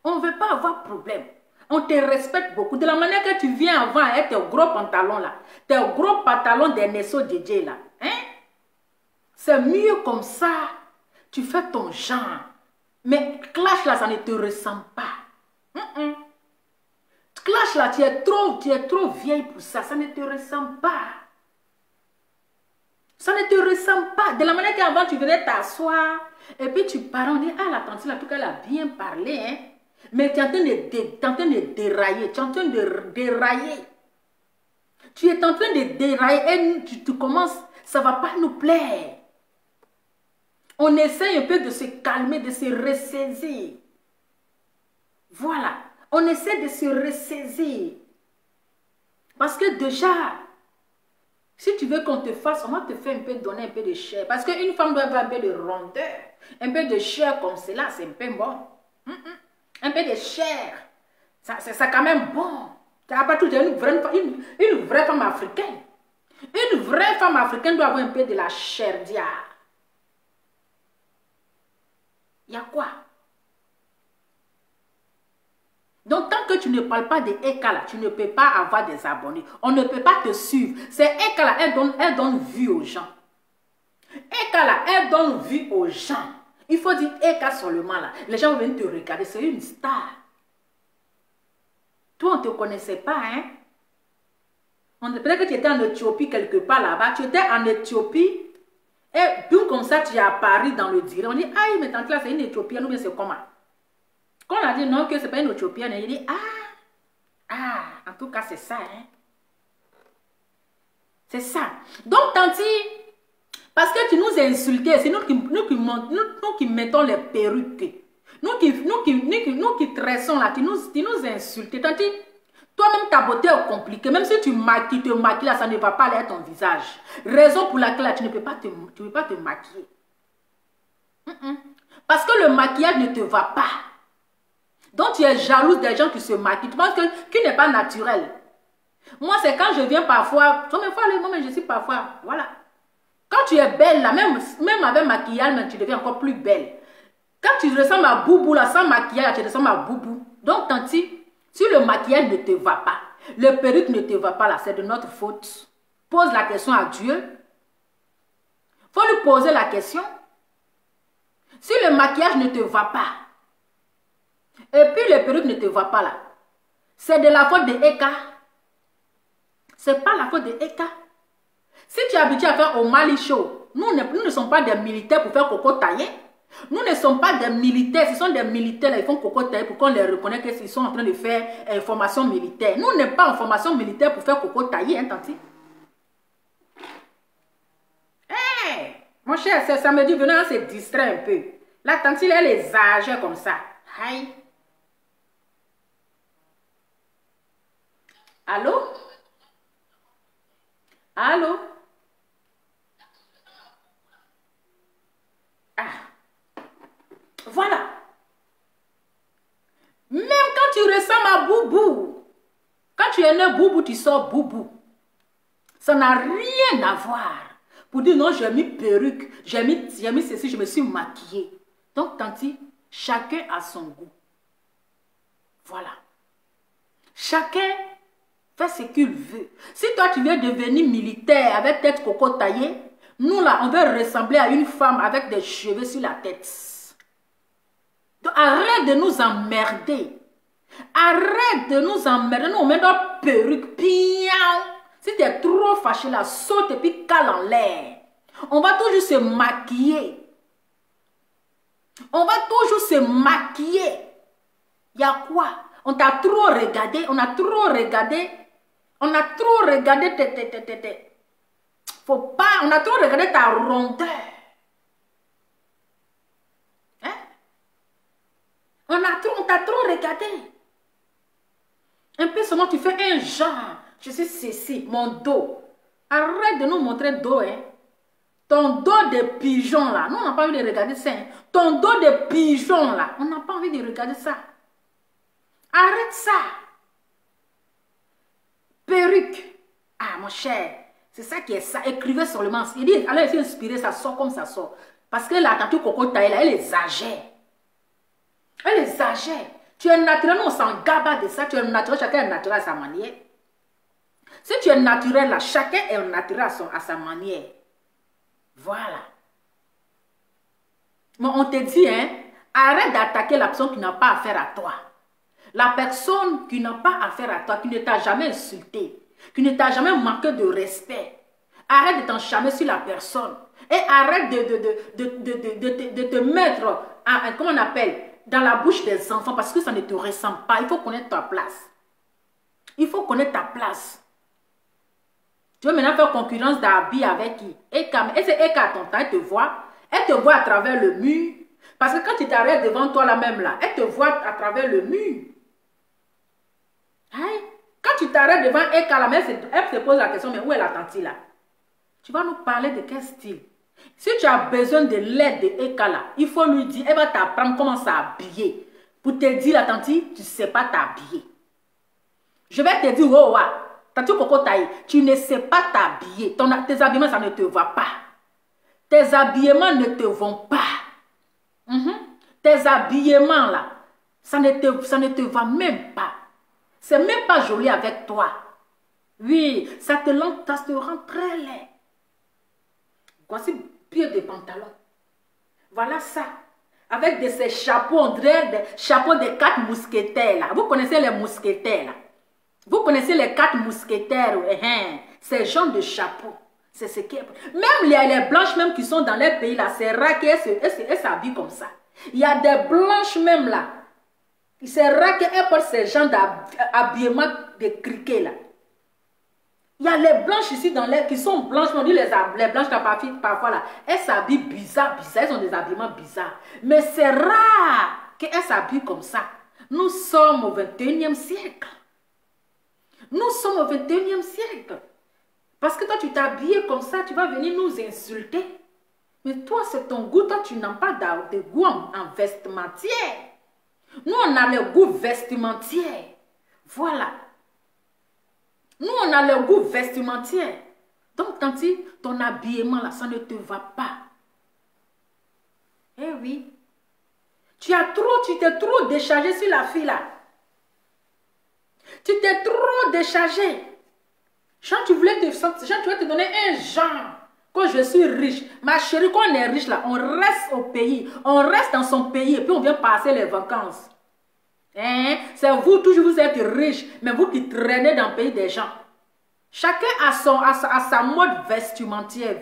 On ne veut pas avoir problème. On te respecte beaucoup. De la manière que tu viens avant avec tes gros pantalons là, tes gros pantalons des Nesso DJ là. C'est mieux comme ça. Tu fais ton genre. Mais clash là, ça ne te ressemble pas. Clash là, tu es trop vieille pour ça. Ça ne te ressemble pas. Ça ne te ressemble pas. De la manière qu'avant, tu venais t'asseoir. Et puis tu parles, on dit, ah, la tante là, en tout cas, elle a bien parlé. Mais tu es en train de dérailler. Tu es en train de dérailler. Tu es en train de dérailler. Et tu commences, ça ne va pas nous plaire. On essaye un peu de se calmer, de se ressaisir. Voilà. On essaie de se ressaisir. Parce que déjà, si tu veux qu'on te fasse, on va te faire un peu, donner un peu de chair. Parce qu'une femme doit avoir un peu de rondeur. Un peu de chair comme cela, c'est un peu bon. Un peu de chair. C'est quand même bon. Après tout, une vraie femme africaine. Une vraie femme africaine doit avoir un peu de la chair d'hier. Il y a quoi? Donc, tant que tu ne parles pas de Eka là, tu ne peux pas avoir des abonnés. On ne peut pas te suivre. C'est Eka là, elle donne vue aux gens. Eka là, elle donne vue aux gens. Il faut dire Eka seulement là. Les gens viennent te regarder. C'est une star. Toi, on ne te connaissait pas, hein? Peut-être que tu étais en Éthiopie quelque part là-bas. Tu étais en Éthiopie. Et puis comme ça, tu es apparu dans le direct. On dit, ah, mais tante là, c'est une Éthiopienne ou bien c'est comment? Quand on a dit non, que ce n'est pas une Éthiopienne, il dit, en tout cas, c'est ça, hein? C'est ça. Donc, tanti, parce que tu nous as insultés, c'est nous qui mettons les perruques. Nous qui tressons là, tu nous as insultés. Tanti, toi-même, ta beauté est compliquée. Même si tu te maquilles là, ça ne va pas aller à ton visage. Raison pour laquelle là, tu ne peux pas te maquiller. Parce que le maquillage ne te va pas. Donc, tu es jalouse des gens qui se maquillent. Tu penses qu'il n'est pas naturel. Moi, c'est quand je viens parfois, moi, je suis parfois, voilà. Quand tu es belle, là, même avec maquillage, tu deviens encore plus belle. Quand tu ressembles à Boubou, là, sans maquillage, tu ressembles à Boubou. Donc, tanti, si le maquillage ne te va pas, le perruque ne te va pas, là, c'est de notre faute. Pose la question à Dieu. Il faut lui poser la question. Si le maquillage ne te va pas, et puis le perruque ne te va pas là, c'est de la faute de Eka. C'est pas la faute de Eka. Si tu es habitué à faire au Mali Show, nous ne sommes pas des militaires pour faire coco taillé. Nous ne sommes pas des militaires, ce sont des militaires, là, ils font coco taillé pour qu'on les reconnaisse qu'ils sont en train de faire formation militaire. Nous, on n'est pas en formation militaire pour faire coco taillé, hein, tanti. Hey, mon cher, ça me dit, venez, on se distrait un peu. La tante, elle est âgée comme ça. Aïe. Allô? Allô? Ah. Voilà. Même quand tu ressembles à Boubou, quand tu es né Boubou, tu sors Boubou. Ça n'a rien à voir. Pour dire non, j'ai mis perruque, j'ai mis ceci, je me suis maquillée. Donc, tanti, chacun a son goût. Voilà. Chacun fait ce qu'il veut. Si toi, tu veux devenir militaire avec tête coco taillée, nous, là, on veut ressembler à une femme avec des cheveux sur la tête. Donc, arrête de nous emmerder. Arrête de nous emmerder. Nous, on met notre perruque. Piaou. Si tu es trop fâché, là, saute et puis cale en l'air. On va toujours se maquiller. On va toujours se maquiller. Il y a quoi? On t'a trop regardé. On a trop regardé. On a trop regardé Faut pas. On a trop regardé ta rondeur. Hein? On t'a trop regardé. Un peu seulement tu fais un genre. Je suis ceci, mon dos. Arrête de nous montrer dos, hein. Ton dos de pigeon là, nous on n'a pas envie de regarder ça. Hein. Ton dos de pigeon là, on n'a pas envie de regarder ça. Arrête ça. Perruque. Ah mon cher, c'est ça qui est ça. Écrivez seulement. Il dit, allez essayer d'inspirer, ça sort comme ça sort. Parce que la tantôt Coco Taille là, elle exagère. Elle exagère. Tu es naturel, on s'en gabe de ça. Tu es naturel, chacun est naturel à sa manière. Si tu es naturel là, chacun est naturel à sa manière. Voilà. Mais on te dit, hein, arrête d'attaquer la personne qui n'a pas affaire à toi. La personne qui n'a pas affaire à toi, qui ne t'a jamais insulté, qui ne t'a jamais manqué de respect. Arrête de t'enchamer sur la personne. Et arrête de te mettre, comment on appelle, dans la bouche des enfants parce que ça ne te ressemble pas. Il faut connaître ta place. Il faut connaître ta place. Tu veux maintenant faire concurrence d'habits avec qui? Et c'est Eka à ton temps, elle te voit à travers le mur. Parce que quand tu t'arrêtes devant toi là même là, elle te voit à travers le mur. Hein? Quand tu t'arrêtes devant Eka là, elle te pose la question, mais où est la tante là? Tu vas nous parler de quel style? Si tu as besoin de l'aide de Eka là, il faut lui dire, elle va t'apprendre comment s'habiller. Pour te dire la tante, tu ne sais pas t'habiller. Je vais te dire, oh, Tati Coco Taille, tu ne sais pas t'habiller. Tes habillements, ça ne te va pas. Tes habillements ne te vont pas. Tes habillements, là, ça ne te va même pas. C'est même pas joli avec toi. Oui, ça te rend très laid. Voici pied de pantalon. Voilà ça. Avec ces chapeaux, on dirait des chapeaux des 4 mousquetaires, là. Vous connaissez les mousquetaires, là. Vous connaissez les 4 mousquetaires, ces gens de chapeau. C'est ce qui est... Même les blanches même qui sont dans les pays là, c'est rare qu'elles s'habillent comme ça. Il y a des blanches même là. C'est rare qu'elles portent ces gens d'habillement de criquet là. Il y a les blanches ici qui sont blanches, on dit les blanches parfois là, elles s'habillent bizarre, elles ont des habillements bizarres. Mais c'est rare qu'elles s'habillent comme ça. Nous sommes au 21e siècle. Nous sommes au 21e siècle. Parce que toi, tu t'habilles comme ça, tu vas venir nous insulter. Mais toi, c'est ton goût. Toi, tu n'as pas de goût en vestimentier. Nous, on a le goût vestimentier. Voilà. Nous, on a le goût vestimentier. Donc, tanti, ton habillement, là, ça ne te va pas. Eh oui. Tu t'es trop déchargé sur la fille, là. Tu t'es trop déchargé. Jean, tu voulais te donner un genre. Quand je suis riche. Ma chérie, quand on est riche là, on reste au pays. On reste dans son pays et puis on vient passer les vacances. Hein? C'est vous, toujours vous êtes riche. Mais vous qui traînez dans le pays des gens. Chacun a sa mode vestimentaire.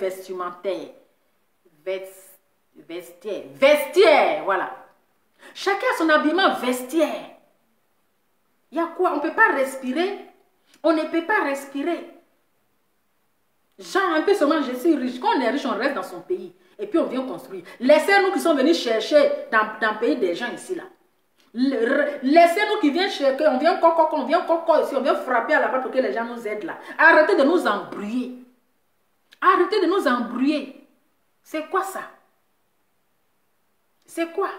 Vestiaire, voilà. Chacun a son habillement vestiaire. Il y a quoi? On ne peut pas respirer. On ne peut pas respirer. Genre, un peu seulement, je suis riche. Quand on est riche, on reste dans son pays. Et puis, on vient construire. Laissez-nous qui sont venus chercher dans le pays des gens ici, là. Laissez-nous qui viennent chez on vient coco ici, on vient frapper à la porte pour que les gens nous aident là. Arrêtez de nous embrouiller. Arrêtez de nous embrouiller. C'est quoi ça? C'est quoi?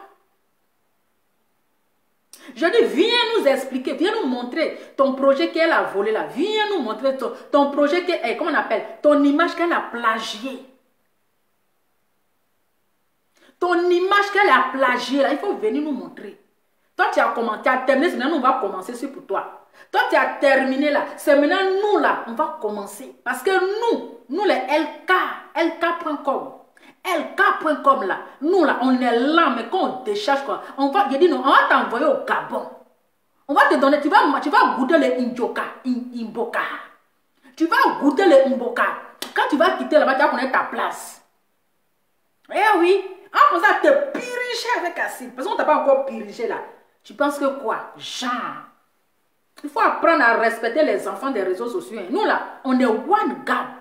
Je dis, viens nous expliquer, viens nous montrer ton projet qu'elle a volé là. Viens nous montrer ton projet qu'elle, comment on appelle, ton image qu'elle a plagiée. Ton image qu'elle a plagiée là, il faut venir nous montrer. Toi, tu as commencé, tu as terminé, c'est maintenant on va commencer sur pour toi. Toi, tu as terminé là, c'est maintenant nous là, on va commencer. Parce que nous les LK.com. LK.com là, nous là, on est là, mais quand on décharge quoi, on va, je dis non, on va t'envoyer au Gabon. On va te donner, tu vas goûter les Imboka. Tu vas goûter les Imboka. Quand tu vas quitter là-bas, tu vas connaître ta place. Eh oui, on commence à te piriger avec Acide. Parce qu'on t'a pas encore pirigé là. Tu penses que quoi? Genre. Il faut apprendre à respecter les enfants des réseaux sociaux. Nous là, on est one gamme.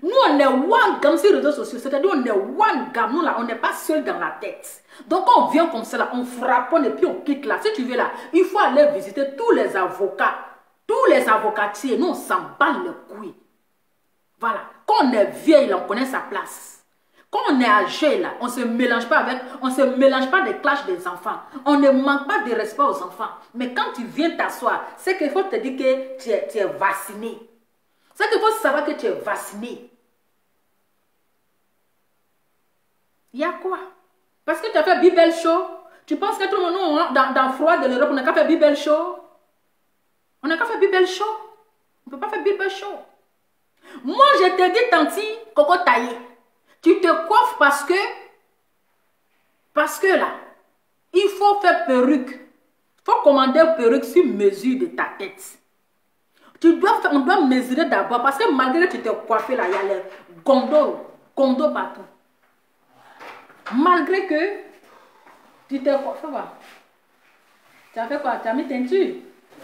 Nous, on est one gamme sur les réseaux sociaux. C'est-à-dire, on est one gamme. Nous, là, on n'est pas seul dans la tête. Donc, on vient comme ça, là, on frapponne et puis on quitte là. Si tu veux là, il faut aller visiter tous les avocats. Tous les avocatiers. Nous, on s'en bat le couille. Voilà. Quand on est vieille, là, on connaît sa place. Quand on est âgé, là, on ne se mélange pas des clashs des enfants. On ne manque pas de respect aux enfants. Mais quand tu viens t'asseoir, c'est qu'il faut te dire que tu es vacciné. C'est qu'il faut savoir que tu es vacciné. Il y a quoi? Parce que tu as fait Bible Show. Tu penses que tout le monde, dans le froid de l'Europe, on n'a qu'à faire Bible Show? On n'a qu'à faire Bible Show. On ne peut pas faire Bible Show. Moi, je te dis, Tanti, Coco taillé. Tu te coiffes parce que là, il faut faire perruque. Il faut commander une perruque sur mesure de ta tête. On doit mesurer d'abord parce que malgré que tu t'es coiffé là, il y a les condos partout. Malgré que tu t'es coiffé, tu as fait quoi? Tu as mis teinture.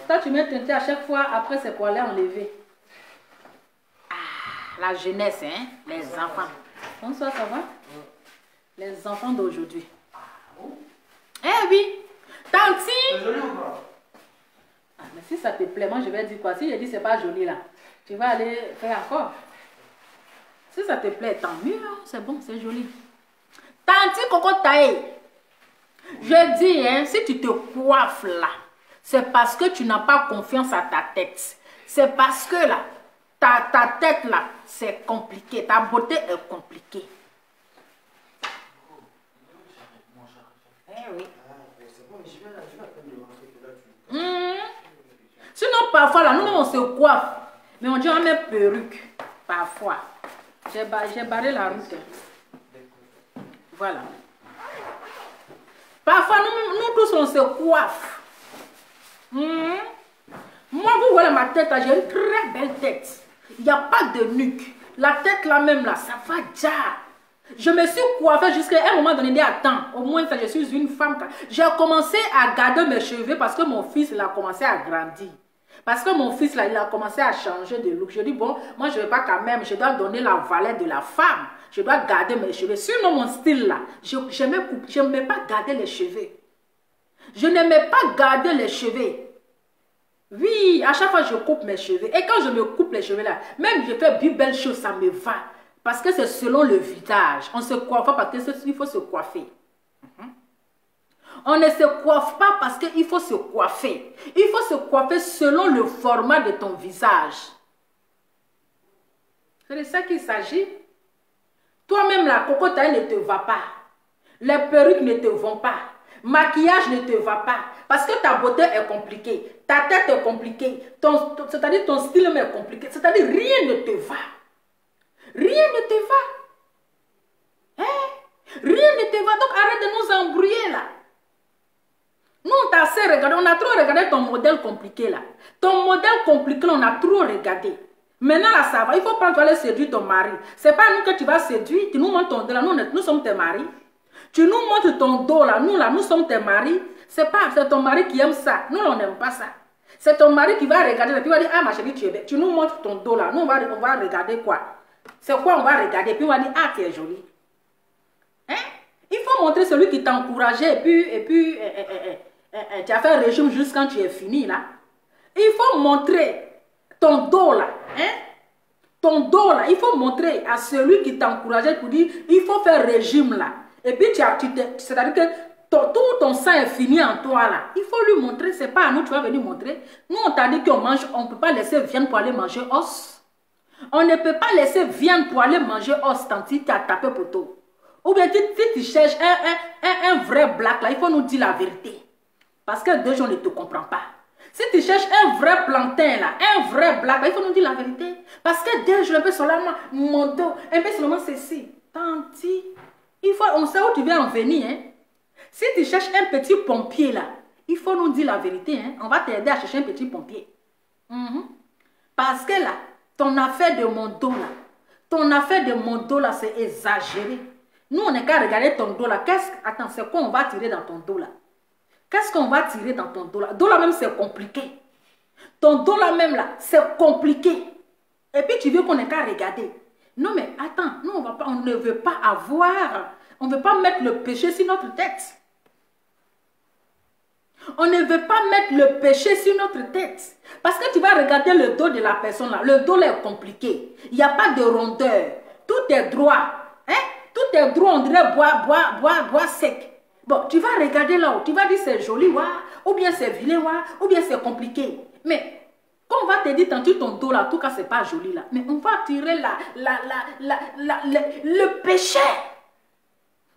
Toi, tu mets teinture à chaque fois, après c'est pour aller enlever. Ah, la jeunesse, hein, les enfants. Bonsoir, ça va? Les enfants d'aujourd'hui. Eh oui, Tanti. C'est joli ou pas? Ah, mais si ça te plaît, moi je vais dire quoi? Si je dis c'est pas joli là, tu vas aller faire encore. Si ça te plaît, tant mieux, hein? C'est bon, c'est joli. Tanti Coco taillé. Je dis, hein, si tu te coiffes là, c'est parce que tu n'as pas confiance à ta tête. C'est parce que là, ta tête là, c'est compliqué. Ta beauté est compliquée. Eh oui. Sinon, parfois là, nous on se coiffe. Mais on dit on met perruque. Parfois. J'ai barré la route. Voilà. Parfois, nous tous on se coiffe. Moi, vous voyez ma tête, j'ai une très belle tête. Il n'y a pas de nuque. La tête là même là, ça va déjà. Je me suis coiffée jusqu'à un moment donné. Attends, au moins ça, je suis une femme. J'ai commencé à garder mes cheveux parce que mon fils il a commencé à grandir. Parce que mon fils là, il a commencé à changer de look. Je dis bon, moi je ne vais pas quand même, je dois donner la valeur de la femme. Je dois garder mes cheveux. Sinon mon style là, je n'aimais pas garder les cheveux. Je n'aimais pas garder les cheveux. Oui, à chaque fois je coupe mes cheveux. Et quand je me coupe les cheveux là, même je fais bien belle chose, ça me va. Parce que c'est selon le visage. On se coiffe pas parce qu'il faut se coiffer. On ne se coiffe pas parce qu'il faut se coiffer. Il faut se coiffer selon le format de ton visage. C'est de ça qu'il s'agit. Toi-même la cocotaille ne te va pas. Les perruques ne te vont pas. Maquillage ne te va pas. Parce que ta beauté est compliquée. Ta tête est compliquée. C'est-à-dire ton style est compliqué. C'est-à-dire rien ne te va. Rien ne te va. Hein? Rien ne te va. Donc arrête de nous embrouiller là. Nous on t'a assez regardé. On a trop regardé ton modèle compliqué là. Ton modèle compliqué là, on a trop regardé. Maintenant là ça va. Il faut prendre aller séduire ton mari. C'est pas nous que tu vas séduire. Tu nous montres ton dos là. Nous sommes tes maris. Tu nous montres ton dos là. Nous sommes tes maris. C'est ton mari qui aime ça. Nous on n'aime pas ça. C'est ton mari qui va regarder. Et puis il va dire, ah ma chérie, tu es belle. Tu nous montres ton dos là. Nous on va regarder quoi? C'est quoi on va regarder? Puis on va dire, ah tu es jolie. Hein? Il faut montrer celui qui t'a encouragé et puis tu as fait régime juste quand tu es fini là. Il faut montrer ton dos là. Hein? Ton dos là, il faut montrer à celui qui t'encourageait pour dire il faut faire régime là. Et puis c'est-à-dire que tout ton sang est fini en toi là. Il faut lui montrer, c'est pas à nous, tu vas venir montrer. Nous on t'a dit qu'on mange, on ne peut pas laisser viande pour aller manger os. On ne peut pas laisser viande pour aller manger os tant que tu as tapé poteau. Ou bien si tu cherches un vrai black là, il faut nous dire la vérité. Parce que déjà on ne te comprend pas. Si tu cherches un vrai plantain là, un vrai black là, il faut nous dire la vérité. Parce que déjà un peu seulement mon dos, un peu seulement ceci. Tanti, on sait où tu viens en venir. Hein? Si tu cherches un petit pompier là, il faut nous dire la vérité. Hein? On va t'aider à chercher un petit pompier. Parce que là, ton affaire de mon dos là, c'est exagéré. Nous, on n'est qu'à regarder ton dos là. Attends, c'est quoi on va tirer dans ton dos là? Qu'est-ce qu'on va tirer dans ton dos là? Dos là même, c'est compliqué. Ton dos là même là, c'est compliqué. Et puis tu veux qu'on n'ait qu'à regarder. Non mais attends, nous on ne veut pas avoir, on ne veut pas mettre le péché sur notre tête. On ne veut pas mettre le péché sur notre tête. Parce que tu vas regarder le dos de la personne là. Le dos là est compliqué. Il n'y a pas de rondeur. Tout est droit. Hein? Tout est droit, on dirait bois sec. Bon, tu vas regarder là-haut. Tu vas dire c'est joli, ou bien c'est vilain, ou bien c'est compliqué. Mais quand on va te dire tantôt ton dos là, en tout cas c'est pas joli là. Mais on va tirer le péché.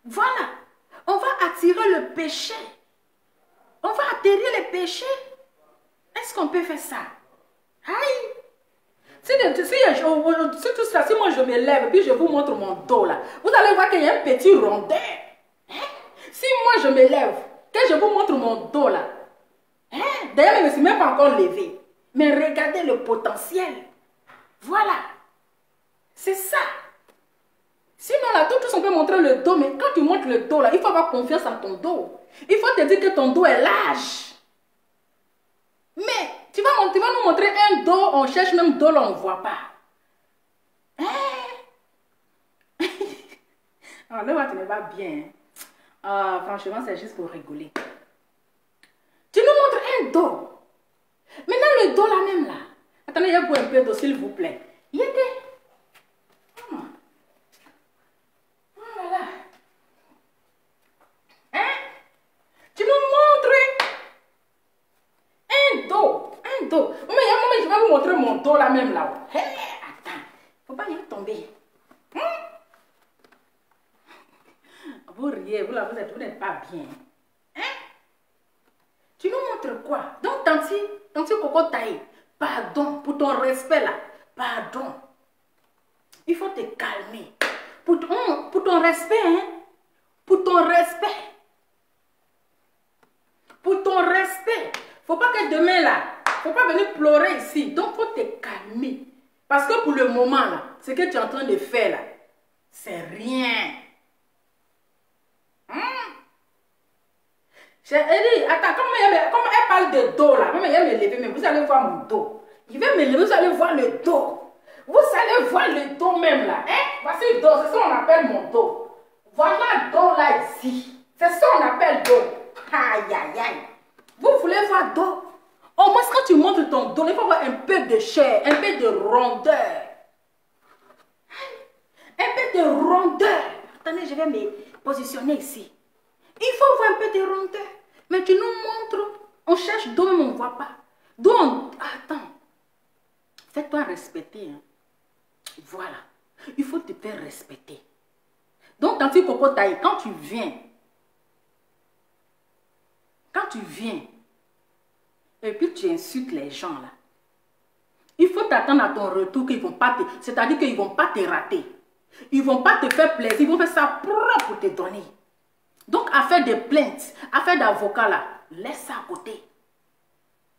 Voilà. On va attirer le péché. On va atterrir les péchés. Est-ce qu'on peut faire ça? Aïe! Si moi je me lève et puis je vous montre mon dos là, vous allez voir qu'il y a un petit rondeur. Hein? Si moi je me lève, que je vous montre mon dos là, hein? D'ailleurs je ne me suis même pas encore levé. Mais regardez le potentiel. Voilà. C'est ça. Sinon là, tous on peut montrer le dos, mais quand tu montres le dos là, il faut avoir confiance en ton dos. Il faut te dire que ton dos est large. Mais tu vas nous montrer un dos, on cherche même dos là, on ne voit pas. Hein? Alors là, tu ne vas bien. Franchement, c'est juste pour rigoler. Tu nous montres un dos. Maintenant, le dos là même là. Attendez, je bois un peu d'eau, s'il vous plaît. Il était. Voilà. Hein? Tu nous montres un dos. Un dos. Mais je vais vous montrer mon dos là même là. Hey, attends. Faut pas y tomber. Vous riez, vous n'êtes pas bien. Hein? Tu nous montres quoi? Donc, Tanti Coco Taï, pardon pour ton respect là. Pardon. Il faut te calmer. Pour ton respect, hein? Pour ton respect. Pour ton respect. Faut pas que demain là, faut pas venir pleurer ici. Donc, faut te calmer. Parce que pour le moment là, ce que tu es en train de faire là, c'est rien. Elle dit, attends, comment elle parle de dos là? Maman, elle me lever, mais vous allez voir mon dos. Je vais me lever, vous allez voir le dos. Vous allez voir le dos même là. Hein? Voici le dos, c'est ça qu'on appelle mon dos. Voilà le dos là ici. C'est ça qu'on appelle dos. Aïe, aïe, aïe. Vous voulez voir dos? Au moins, quand tu montres ton dos, il faut avoir un peu de chair, un peu de rondeur. Un peu de rondeur. Attendez, je vais me positionner ici. Il faut voir un peu de rondeur. Mais tu nous montres, on cherche dos, mais on ne voit pas. Donc, attends. Fais-toi respecter. Hein. Voilà. Il faut te faire respecter. Donc, Tanti Coco Taï, quand tu viens, et puis tu insultes les gens là, il faut t'attendre à ton retour qu'ils vont pas te... C'est-à-dire qu'ils ne vont pas te rater. Ils ne vont pas te faire plaisir. Ils vont faire ça propre pour te donner. Donc, affaire de plainte, affaire d'avocat là, laisse ça à côté.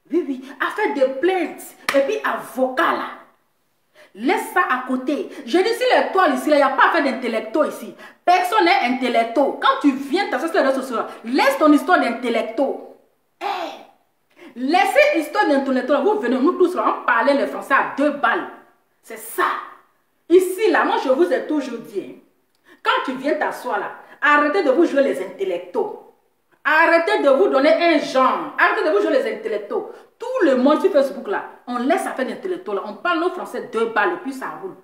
Oui, oui, affaire de plainte, et puis avocat là, laisse ça à côté. Je dis, si l'étoile ici, il n'y a pas affaire d'intellecto ici. Personne n'est intellecto. Quand tu viens t'asseoir sur les réseaux sociaux, laisse ton histoire d'intellecto. Hey, laissez l'histoire d'intellecto. Vous venez, nous tous, on parlait le français à 2 balles. C'est ça. Ici, là, moi, je vous ai toujours dit, hein, quand tu viens t'asseoir là, arrêtez de vous jouer les intellectos. Arrêtez de vous donner un genre. Arrêtez de vous jouer les intellectuels. Tout le monde sur Facebook là, on laisse affaire d'intellectuels là. On parle nos français 2 balles et puis ça roule.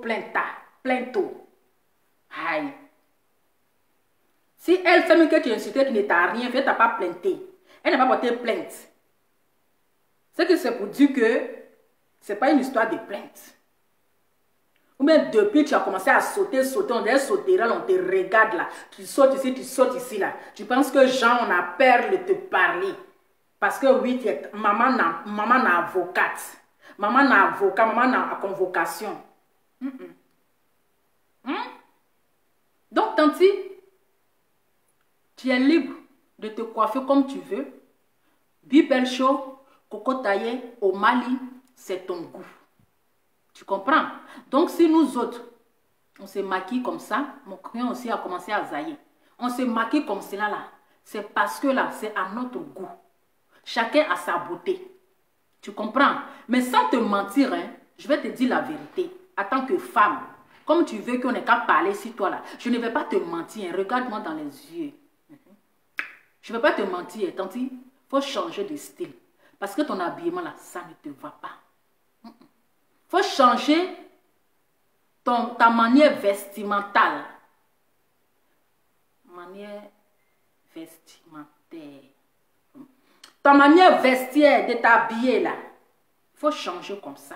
Plein tôt. Aïe. Si elle sait que tu es insulté, qui ne t'a rien fait, tu n'as pas plainté. Elle n'a pas porté plainte. C'est que c'est pour dire que ce n'est pas une histoire de plainte. Ou bien depuis tu as commencé à sauter, on dirait sauter, on te regarde là. Tu sautes ici là. Tu penses que Jean, on a peur de te parler. Parce que oui, tu es, maman n'a avocate. Maman n'a avocat, maman n'a convocation. Donc, Tanti, tu es libre de te coiffer comme tu veux. Bibel chaud, coco taillé, au Mali, c'est ton goût. Tu comprends? Donc, si nous autres, on se maquille comme ça, mon crayon aussi a commencé à zailler. On se maquille comme cela là. C'est parce que là, c'est à notre goût. Chacun a sa beauté. Tu comprends? Mais sans te mentir, hein, je vais te dire la vérité. En tant que femme, comme tu veux qu'on ait qu'à parler sur toi là, je ne vais pas te mentir. Hein, regarde-moi dans les yeux. Je ne vais pas te mentir. Tanti, il faut changer de style. Parce que ton habillement là, ça ne te va pas. Il faut changer ta manière vestimentale. Manière vestimentaire. Ta manière vestiaire de t'habiller là. Il faut changer comme ça.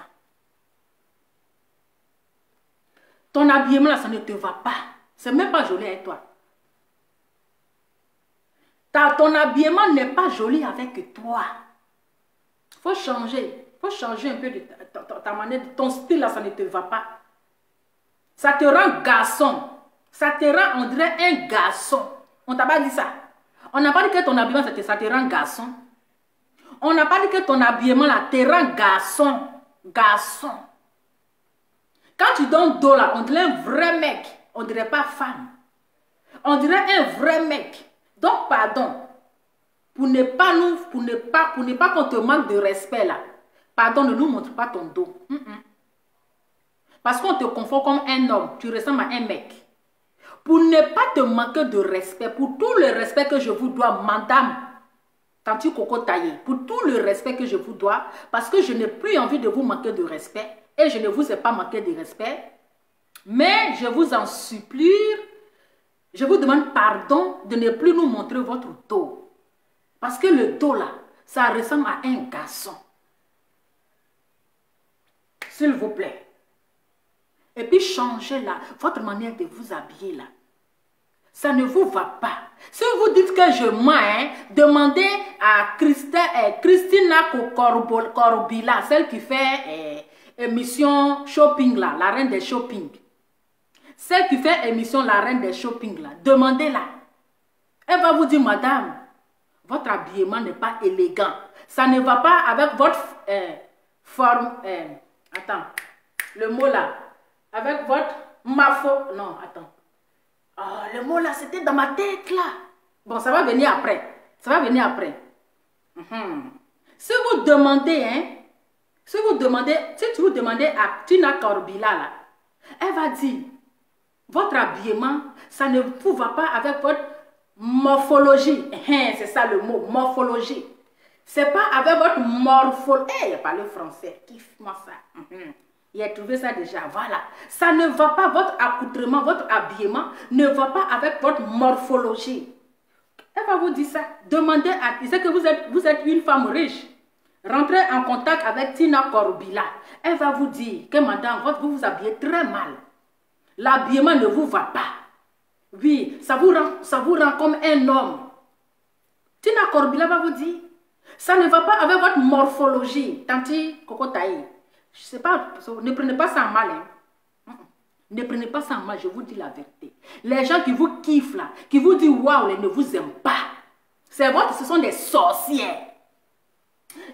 Ton habillement là, ça ne te va pas. C'est même pas joli avec toi. Ton habillement n'est pas joli avec toi. Il faut changer. Il faut changer un peu de ta manière, ton style là, ça ne te va pas. Ça te rend garçon. Ça te rend, on dirait, un garçon. On t'a pas dit ça. On n'a pas dit que ton habillement, ça te rend garçon. On n'a pas dit que ton habillement là te rend garçon. Garçon. Quand tu donnes dos là, on dirait un vrai mec. On dirait pas femme. On dirait un vrai mec. Donc, pardon. Pour ne pas qu'on te manque de respect là. Pardon, ne nous montre pas ton dos. Parce qu'on te confond comme un homme. Tu ressembles à un mec. Pour ne pas te manquer de respect, pour tout le respect que je vous dois, madame Tanti Coco Taillé, pour tout le respect que je vous dois, parce que je n'ai plus envie de vous manquer de respect, et je ne vous ai pas manqué de respect, mais je vous en supplie, je vous demande pardon de ne plus nous montrer votre dos. Parce que le dos là, ça ressemble à un garçon. S'il vous plaît. Et puis changez là, votre manière de vous habiller là. Ça ne vous va pas. Si vous dites que je mens, hein, demandez à Christina Corbila, celle qui fait émission shopping là, la reine des shopping. Celle qui fait émission la reine des shopping là, demandez-la. Elle va vous dire, madame, votre habillement n'est pas élégant. Ça ne va pas avec votre forme. Attends, le mot là. Avec votre mafo. Non, attends. Oh, le mot là, c'était dans ma tête là. Bon, ça va venir après. Ça va venir après. Si vous demandez, hein, si tu vous demandez à Tina Corbila là, elle va dire, votre habillement, ça ne vous va pas avec votre morphologie. C'est ça le mot, morphologie. C'est pas avec votre morphologie. Il a parlé français. Kiffe-moi ça. Il a trouvé ça déjà. Voilà. Ça ne va pas, votre accoutrement, votre habillement ne va pas avec votre morphologie. Elle va vous dire ça. Demandez à... Il sait que vous êtes une femme riche. Rentrez en contact avec Tina Corbila. Elle va vous dire que madame, vous vous habillez très mal. L'habillement ne vous va pas. Oui, ça vous rend comme un homme. Tina Corbila va vous dire, ça ne va pas avec votre morphologie. Tanti Coco Taillé. Je sais pas, ne prenez pas ça en mal. Hein. Ne prenez pas ça en mal, je vous dis la vérité. Les gens qui vous kiffent là, qui vous disent waouh, ils ne vous aiment pas. Ce sont des sorcières.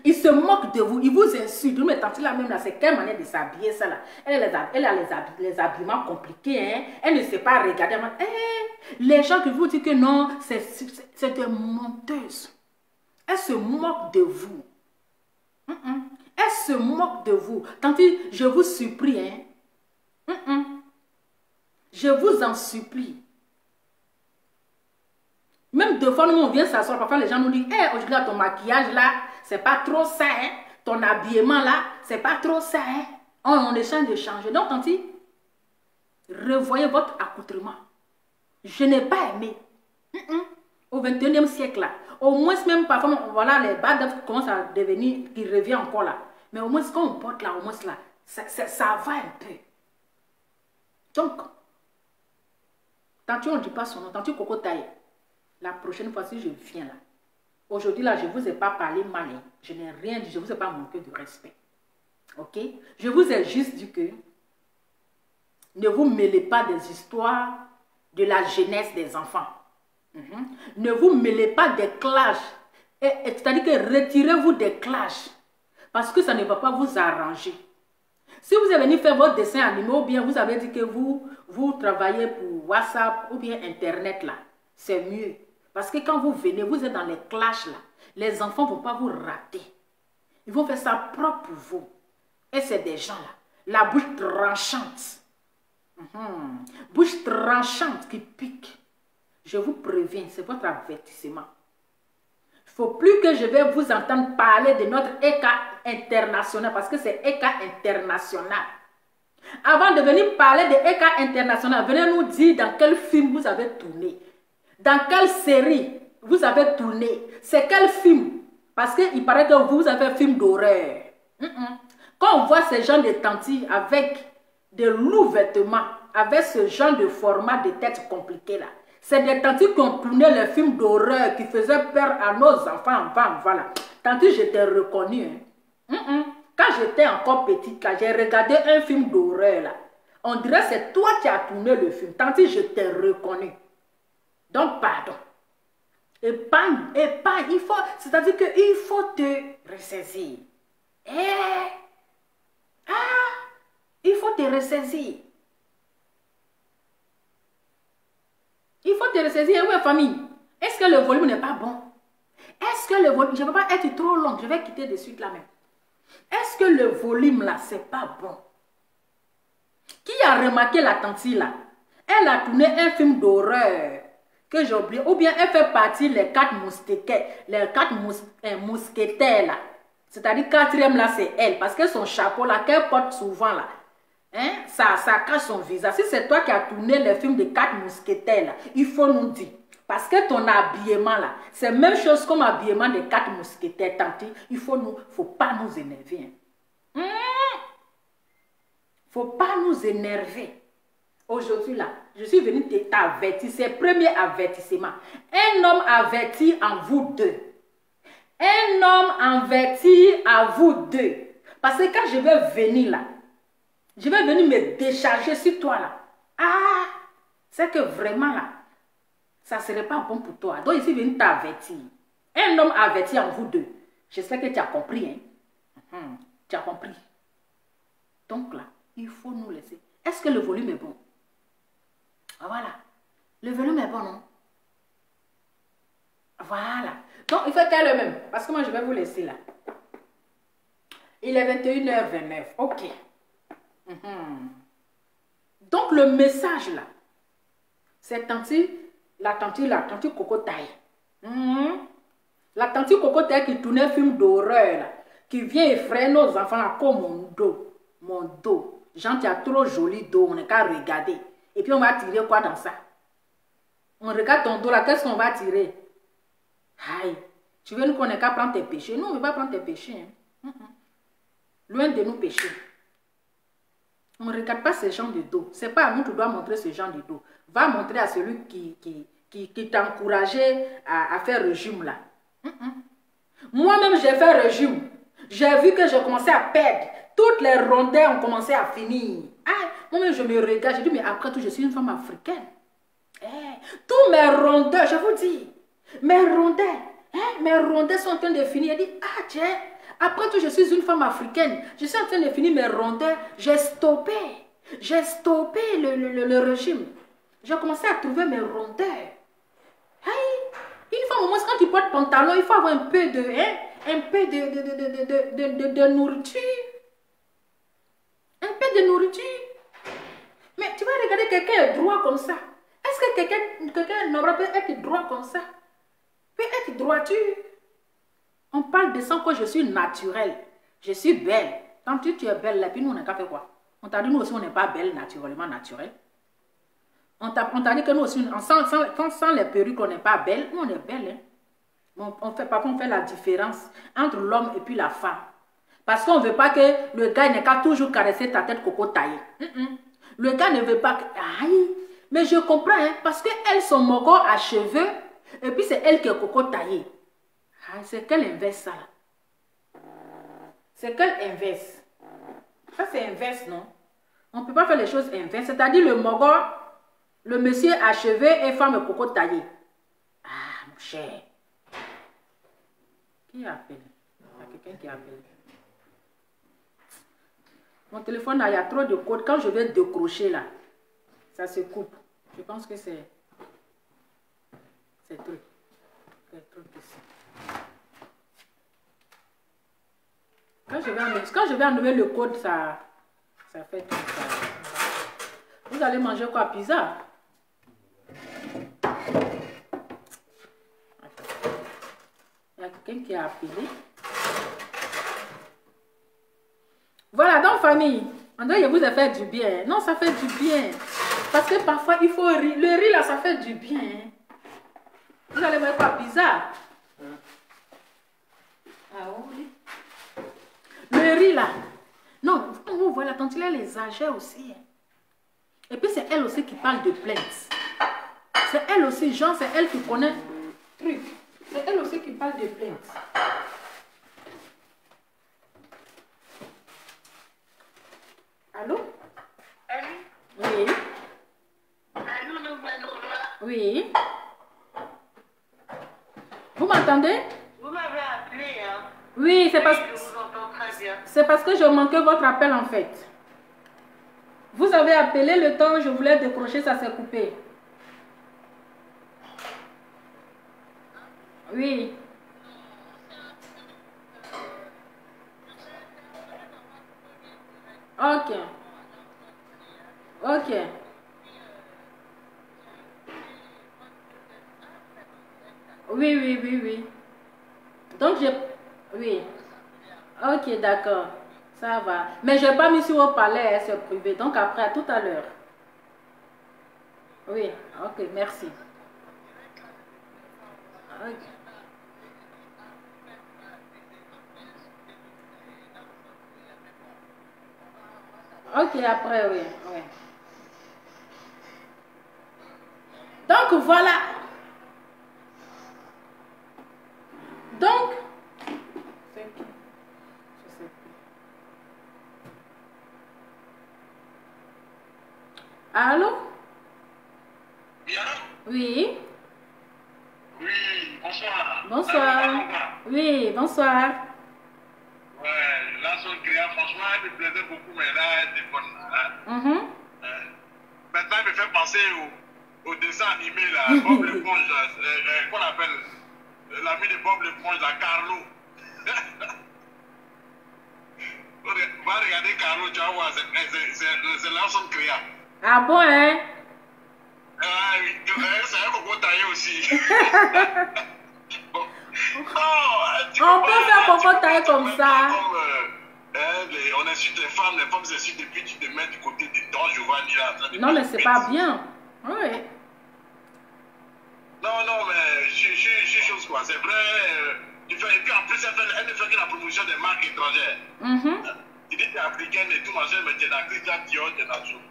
Ils se moquent de vous, ils vous insultent. Mais tanti là même là, c'est quelle manière de s'habiller ça là. Elle a les habillements compliqués, hein. Elle ne sait pas regarder. Les gens qui vous disent que non, c'est des menteuses. Elles se moquent de vous. Elle se moque de vous. Tanti, je vous supplie, hein. Je vous en supplie. Même deux fois, nous, on vient s'asseoir. Parfois, les gens nous disent, hey, aujourd'hui, ton maquillage là, c'est pas trop ça, hein? Ton habillement là, c'est pas trop ça, hein? On échange de changer. Donc, tanti, revoyez votre accoutrement. Je n'ai pas aimé. Au 21e siècle là. Au moins, même parfois, voilà, les bad commencent à devenir, qui revient encore là. Mais au moins, quand on porte là, au moins là, ça va un peu. Donc, tanti, on ne dit pas son nom. Tanti Coco Taille. La prochaine fois, si je viens là, aujourd'hui là, je ne vous ai pas parlé mal. Hein. Je n'ai rien dit, je ne vous ai pas manqué de respect. Ok? Je vous ai juste dit que ne vous mêlez pas des histoires de la jeunesse des enfants. Ne vous mêlez pas des clashs. C'est-à-dire que retirez-vous des clashs. Parce que ça ne va pas vous arranger. Si vous avez venu faire votre dessin animé, ou bien vous avez dit que vous travaillez pour WhatsApp ou bien Internet là, c'est mieux. Parce que quand vous venez, vous êtes dans les clashs là. Les enfants ne vont pas vous rater. Ils vont faire ça propre pour vous. Et c'est des gens là. La bouche tranchante. Bouche tranchante qui pique. Je vous préviens, c'est votre avertissement. Il ne faut plus que je vais vous entendre parler de notre ECA international, parce que c'est ECA international. Avant de venir parler de ECA international, venez nous dire dans quel film vous avez tourné. Dans quelle série vous avez tourné. C'est quel film? Parce qu'il paraît que vous avez un film d'horreur. Quand on voit ces gens de tantis avec de lourds vêtements, avec ce genre de format de tête compliqué là, c'est des tantis qui ont tourné les films d'horreur qui faisaient peur à nos enfants. Voilà. Tantis, je t'ai reconnu. Hein? Quand j'étais encore petite, là, j'ai regardé un film d'horreur là. On dirait que c'est toi qui as tourné le film. Tantis, je t'ai reconnu. Donc, pardon. Épargne, c'est-à-dire qu'il faut te ressaisir. Il faut te ressaisir. Il faut te ressaisir. Oui, famille. Est-ce que le volume n'est pas bon? Est-ce que le volume... Je ne veux pas être trop long. Je vais quitter de suite là même. Est-ce que le volume là, c'est pas bon? Qui a remarqué la tante là? Elle a tourné un film d'horreur que j'ai oublié. Ou bien elle fait partie des 4 mousquetaires. Les 4 mousquetaires là. C'est-à-dire 4e là, c'est elle. Parce que son chapeau là, qu'elle porte souvent là. Ça cache son visage. Si c'est toi qui as tourné le film de 4 mousquetaires, là, il faut nous dire. Parce que ton habillement, là, c'est la même chose comme l'habillement des 4 mousquetaires. Tanti, il faut pas nous énerver. Faut pas nous énerver. Aujourd'hui, là, je suis venue t'avertir. C'est le premier avertissement. Un homme averti en vous deux. Un homme averti à vous deux. Parce que quand je vais venir là, je vais venir me décharger sur toi là. C'est que vraiment là, ça ne serait pas bon pour toi. Donc ici, je viens t'avertir. Un homme averti en vous deux. J'espère que tu as compris. Tu as compris. Donc là, il faut nous laisser. Est-ce que le volume est bon? Voilà. Le volume est bon, non? Voilà. Donc, il faut faire le même. Parce que moi, je vais vous laisser là. Il est 21h29. OK. Donc le message là, c'est la tante Coco Taille. La tante Coco Taille qui tournait un film d'horreur là, qui vient effrayer nos enfants là, comme mon dos. Jean, tu as trop joli dos, on n'est qu'à regarder. Et puis on va tirer quoi dans ça? On regarde ton dos là, qu'est-ce qu'on va tirer? Aïe, tu veux nous qu'on n'est qu'à prendre tes péchés? Non, on ne veut pas prendre tes péchés. Loin de nous pécher. On ne regarde pas ce genre de dos. Ce n'est pas à nous que tu dois montrer ce genre de dos. Va montrer à celui qui t'a encouragé à faire régime là. Moi-même, j'ai fait régime. J'ai vu que j'ai commencé à perdre. Toutes les rondeurs ont commencé à finir. Moi-même, je me regarde. Je dis, mais après tout, je suis une femme africaine. Tous mes rondeurs, je vous dis, mes rondeurs sont en train de finir. Je dis, tiens. Après tout, je suis une femme africaine. Je suis en train de finir mes rondeurs. J'ai stoppé. J'ai stoppé le régime. J'ai commencé à trouver mes rondeurs. Une femme, au moins, quand tu portes pantalon, il faut avoir un peu de nourriture. Un peu de nourriture. Mais tu vas regarder quelqu'un droit comme ça. Est-ce que quelqu'un n'aurait pas être droit comme ça? peut être droiture. On parle de ça que je suis naturelle. Je suis belle. Quand tu es belle, là, puis nous, on n'a qu'à faire quoi? On t'a dit, nous aussi, on n'est pas belle naturellement, naturelle. On t'a dit que nous aussi, sans les perruques, on n'est pas belle. Nous, on est belle. Hein? Parfois, on fait la différence entre l'homme et puis la femme. Parce qu'on ne veut pas que le gars n'ait qu'à toujours caresser ta tête coco taillée. Le gars ne veut pas que... Aïe! Mais je comprends, hein, parce qu'elle, son mogo à cheveux, et puis c'est elle qui est coco taillée. C'est quel inverse, ça, là? C'est quel inverse? Ça, c'est inverse, non? On ne peut pas faire les choses inverses. C'est-à-dire le mogo, le monsieur à cheveux et femme coco taillée. Ah, mon cher. Qui appelle? Il y a quelqu'un qui appelle. Mon téléphone, là, il y a trop de codes. Quand je vais décrocher, là, ça se coupe. Je pense que c'est... C'est truc. C'est truc ici. Quand je vais enlever le code, ça fait tout ça. Vous allez manger quoi? Pizza? Il y a quelqu'un qui a appelé. Voilà, donc famille, on dirait que vous a fait du bien. Non, ça fait du bien. Parce que parfois, il faut rire. Le riz, là, ça fait du bien. Vous allez voir quoi? Pizza? Ah oui. Le riz là. Non, vous voyez, la tante, elle les agère aussi. Et puis c'est elle aussi qui parle de plainte. C'est elle aussi, genre, c'est elle qui connaît truc. C'est elle aussi qui parle de plainte. Allô? Allô? Oui. Allô, Nouvelle-Nouvelle? Oui. Vous m'entendez? Vous m'avez appelé, hein? Oui, c'est parce... Je vous entends très bien. C'est parce que je manquais votre appel en fait. Vous avez appelé le temps, je voulais décrocher, ça s'est coupé. Oui. Ok. Ok. Oui, oui, oui, oui. Donc, oui. Ok, d'accord. Ça va. Mais je n'ai pas mis sur vos palais, c'est privé. Donc, après, à tout à l'heure. Oui, ok, merci. Ok. Ok, après, oui, oui. Donc, voilà. Donc, c'est qui? Je sais plus. Allô? Bien? Oui. Oui, bonsoir. Bonsoir. Oui, bonsoir. Ouais, là, son créa, franchement, elle me plaisait beaucoup, mais là, elle est bonne. Hein? Maintenant, elle me fait penser au dessin animé, là, Bob l'éponge, qu'on appelle l'ami de Bob l'éponge, là, Carlo. Va regarder Carlo, tu vas voir, c'est là son créa. Ah bon, hein? Ah oui, c'est un coco taillé aussi. Bon. On peut faire coco taillé comme ça. On insulte les femmes s'insultent et puis tu te mets du côté de Don Giovanni là. Non, mais c'est pas bien. Oui. Non, mais je suis chose quoi. C'est vrai. Et puis en plus, elle ne fait que la promotion des marques étrangères. Tu dis que tu es africaine et tout machin, mais tu es dans Christian Dior, tu es dans tout.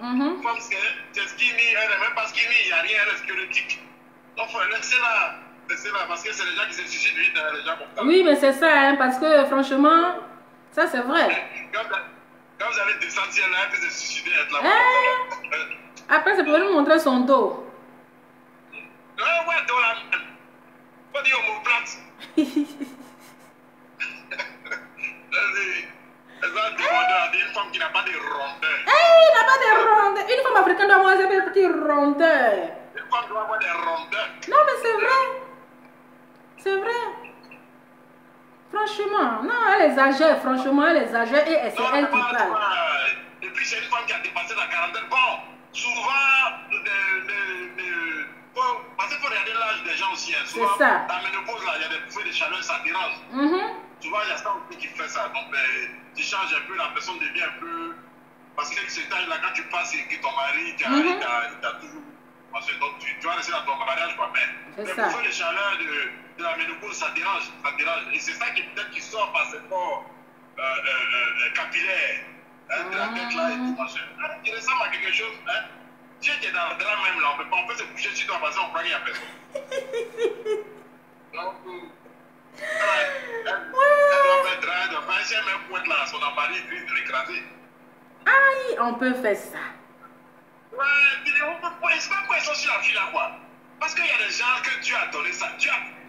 Une femme, c'est skinny, elle n'est même pas skinny, il n'y a rien, elle est squelettique. Donc, il faut laisser là, parce que c'est les gens qui se suicident vite, les gens comme ça. Oui, mais c'est ça, hein, parce que franchement, ça c'est vrai. Quand vous avez descendu là, elle peut se suicider, être là. Après, c'est pour nous montrer son dos. Ouais, dos là. Faut dire omoplate. Une femme qui n'a pas de rondeur. Il n'a pas de rondeur. Une femme africaine doit avoir des petits rondeurs. Une femme doit avoir des rondeurs. Non, mais c'est vrai. C'est vrai. Franchement, non, elle exagère. Franchement, elle exagère et c'est elle qui parle. Et puis, c'est une femme qui a dépassé la quarantaine. Bon, souvent, parce qu'il faut regarder l'âge souvent, ça. la ménopause, là, il y a des bouffées de chaleur, ça dérange. Souvent, il y a ça aussi qui fait ça. Donc, tu changes un peu, la personne devient un peu... Parce que cet âge-là, quand tu passes et que ton mari, il t'a toujours... Donc, tu vas rester dans ton mariage, quoi. Mais les bouffées de chaleur de la ménopause, ça dérange. Ça dérange. Et c'est ça qui peut-être qui sort par ces ports capillaires. Hein, de la tête là et tout, machin. Tu ressembles à quelque chose, hein? Tu es dans le drap même là, on peut se coucher sur toi parce qu'on croit qu'il n'y a personne. Donc, elle doit faire drap, elle doit faire, si elle met un pointe là, son appareil risque de l'écraser. Aïe, on peut faire ça. Ouais, c'est pas quoi ils sont sur la fille là, quoi. Parce qu'il y a des gens que Dieu a donné ça.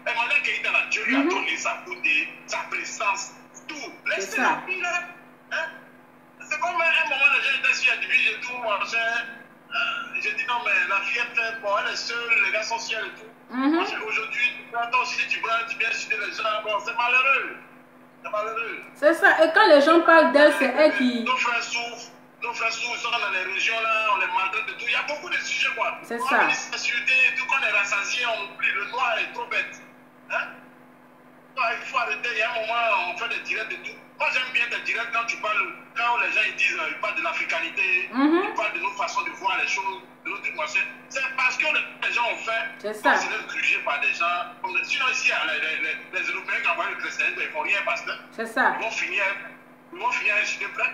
Emmanuel Keïta là, Dieu lui a donné sa beauté, sa présence, tout. Laissez la fille là. Hein? C'est comme un moment, les gens étaient sur la divise et tout, machin. J'ai dit non, mais la fille est pleine, bon, elle est seule, les gars sont seuls et tout. Aujourd'hui, toi aussi, tu viens citer les gens, bon, c'est malheureux. C'est malheureux. C'est ça, et quand les gens parlent d'elle, c'est elle qui... Nos frères souffrent, ils sont dans les régions là, on les maltraite et tout. Il y a beaucoup de sujets, quoi. C'est ça. On a la sécurité et tout, quand on est rassasié, on oublie, le noir est trop bête. Hein? Il faut arrêter, il y a un moment, on fait des directs et tout. Moi, j'aime bien tes directs quand tu parles, quand les gens ils disent, ils parlent de l'africanité, ils parlent de nos façons de voir les choses, de nos trucs, machin. C'est parce que les gens ont fait, c'est ça. C'est dirigé par des gens. Sinon, ici, les Européens qui envoient le christianisme, ils font rien parce que c'est ça. Ils vont finir à cité prêtre.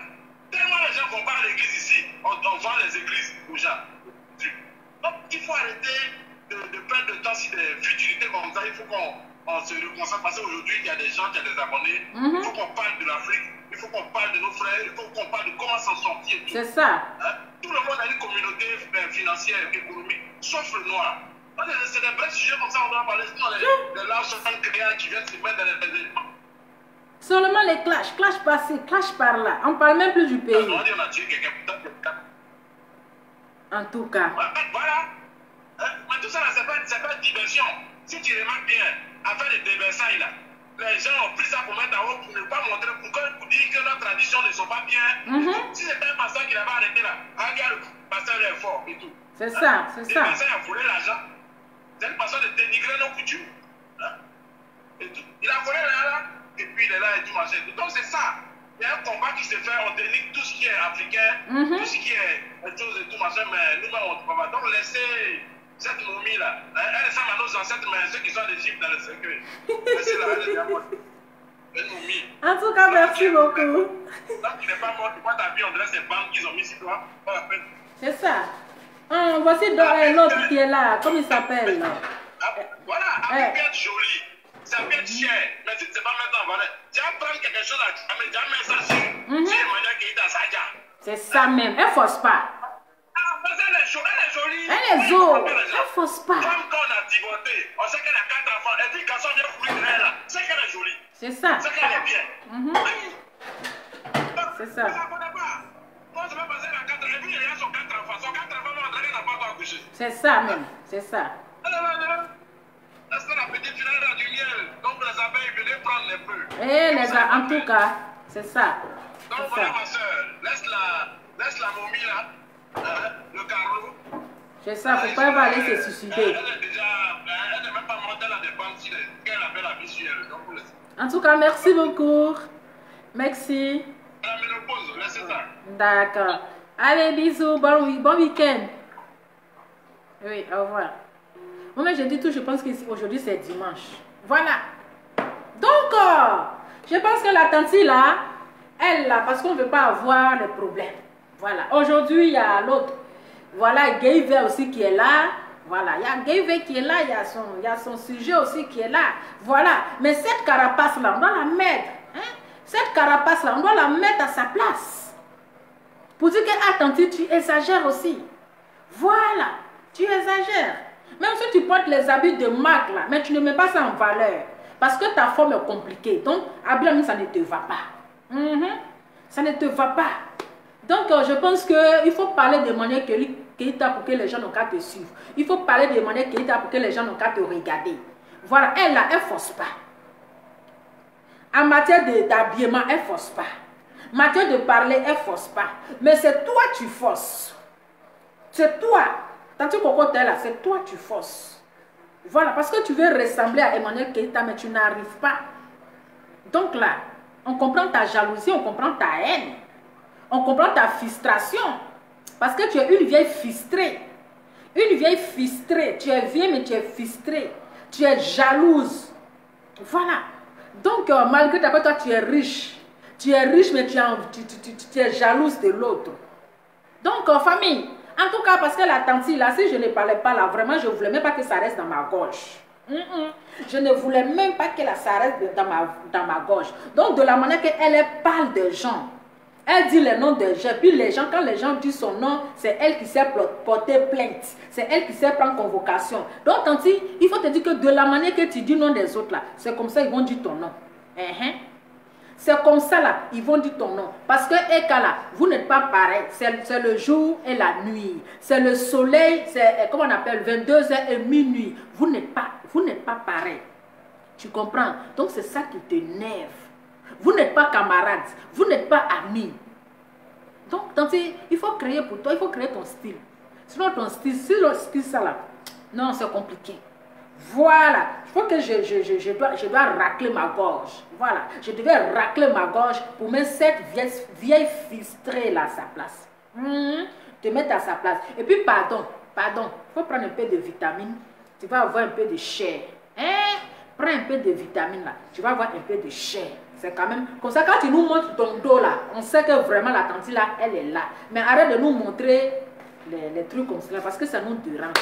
Tellement les gens vont pas à l'église ici, on vend les églises aux gens. Donc, il faut arrêter de perdre de temps sur des futilités comme ça. Il faut qu'on se reconcentre parce qu'aujourd'hui, il y a des gens, il y a des abonnés. Il faut qu'on parle de l'Afrique, il faut qu'on parle de nos frères, il faut qu'on parle de comment s'en sortir. C'est ça. Hein? Tout le monde a une communauté financière, économique, sauf le noir. C'est des vrais sujets comme ça, on doit parler. Sinon, les larges sont créés qui viennent se mettre dans les éléments. Seulement les clashs, clash par-ci, clash par-là. On parle même plus du pays. On dit on a tué quelqu'un, peut-être. En tout cas. Voilà. Hein? Mais tout ça, c'est pas une diversion. Si tu remarques bien, afin de déversailles là, les gens ont pris ça pour mettre en haut pour ne pas montrer, pour dire que nos traditions ne sont pas bien. Si c'était un pasteur qui l'avait arrêté là, regarde, le pasteur est fort et tout. C'est ça, c'est ça. Le pasteur a volé l'argent. C'est une façon de dénigrer nos coutumes. Hein? Et tout. Il a volé l'argent, et puis il est là et tout machin. Donc c'est ça. Il y a un combat qui se fait, on dénigre tout ce qui est africain, tout ce qui est choses et tout machin, mais nous-mêmes on ne peut pas. Donc laissez cette momie là, elle ressemble à nos ancêtres, mais ceux qui sont en Égypte dans le cercueil. Laissez-la, elle est bien morte. Une momie. En tout cas, merci beaucoup. Donc il n'est pas mort, tu vois ta vie, on dirait ces bandes qu'ils ont mis sur toi, pas la peine. C'est ça. Voici l'autre qui est là, comment il s'appelle là? Voilà, avec bien joli. Ça peut être cher, mais si tu ne sais pas mettre en valeur, tu vas prendre quelque chose à jamais, ça sur Emmanuel Keïta Sadia. C'est ça même, elle ne force pas. Parce qu'elle est jolie. Elle est jolie, elle ne force pas. Comme quand on a divorcé, on sait qu'elle a 4 enfants, et puis quand on vient courir de elle là, c'est qu'elle est jolie. C'est ça. C'est qu'elle est bien. C'est ça. On ne connaît pas. Moi, je vais passer à 4 enfants, et puis il y a son 4 enfants. Son 4 enfants vont entrer, elle n'a pas encore accouché. C'est ça même, c'est ça. Est-ce que la petite fille a du miel? Donc les abeilles venaient prendre les peu. Eh les gars, en tout cas, c'est ça. Donc voilà ma soeur, laisse la momie là, le carreau. C'est ça, faut pas aller se suicider. Elle est déjà, elle n'est même pas morte, elle a des bandes sur qu'elle avait la vie sur elle. Donc vous laissez. En tout cas, merci beaucoup. Merci. La ménopause, laissez ça. D'accord. Allez, bisous, bon week-end. Oui, au revoir. Moi, je dis tout, je pense qu'aujourd'hui c'est dimanche. Voilà. Donc, je pense que la tante là, elle là, parce qu'on ne veut pas avoir les problèmes. Voilà. Aujourd'hui, il y a l'autre. Voilà, Gayve aussi qui est là. Voilà, il y a Gayve qui est là, il y a son sujet aussi qui est là. Voilà. Mais cette carapace là, on doit la mettre. Hein? Cette carapace là, on doit la mettre à sa place. Pour dire que, ah, tante, tu exagères aussi. Voilà, tu exagères. Même si tu portes les habits de marque là, mais tu ne mets pas ça en valeur. Parce que ta forme est compliquée. Donc, habiller, ça ne te va pas. Ça ne te va pas. Donc, je pense qu'il faut parler de manière Keïta pour que les gens n'ont qu'à te suivre. Il faut parler de manière Keïta pour que les gens n'ont qu'à te regarder. Voilà, elle là, elle ne force pas. En matière d'habillement, elle ne force pas. En matière de parler, elle ne force pas. Mais c'est toi qui forces. C'est toi. Tant que tu là, c'est toi qui forces. Voilà, parce que tu veux ressembler à Emmanuel Keita, mais tu n'arrives pas. Donc là, on comprend ta jalousie, on comprend ta haine. On comprend ta frustration. Parce que tu es une vieille frustrée. Une vieille frustrée. Tu es vieille, mais tu es frustrée. Tu es jalouse. Voilà. Donc, malgré ta toi, tu es riche. Tu es riche, mais tu es jalouse de l'autre. Donc, famille, en tout cas, parce que la tante là, si je ne parlais pas là, vraiment, je ne voulais même pas que ça reste dans ma gorge. Je ne voulais même pas que ça reste dans ma gorge. Donc, de la manière qu'elle parle de gens, elle dit les noms des gens. Puis les gens, quand les gens disent son nom, c'est elle qui sait porter plainte. C'est elle qui sait prendre convocation. Donc, tante, il faut te dire que de la manière que tu dis le nom des autres là, c'est comme ça ils vont dire ton nom. C'est comme ça là, ils vont dire ton nom. Parce que, là, vous n'êtes pas pareil. C'est le jour et la nuit. C'est le soleil, c'est, comment on appelle, 22h et minuit. Vous n'êtes pas pareil. Tu comprends? Donc, c'est ça qui t'énerve. Vous n'êtes pas camarades. Vous n'êtes pas amis. Donc, tante, il faut créer pour toi, il faut créer ton style. Sinon, ton style, si le style, ça là, non, c'est compliqué. Voilà, il faut que je dois racler ma gorge. Voilà, je devais racler ma gorge pour mettre cette vieille frustrée là à sa place. Te mettre à sa place. Et puis, pardon, il faut prendre un peu de vitamine. Tu vas avoir un peu de chair. Prends un peu de vitamine là, tu vas avoir un peu de chair. C'est quand même comme ça, quand tu nous montres ton dos là, on sait que vraiment la tante là, elle est là. Mais arrête de nous montrer les trucs comme ça parce que ça nous dérange.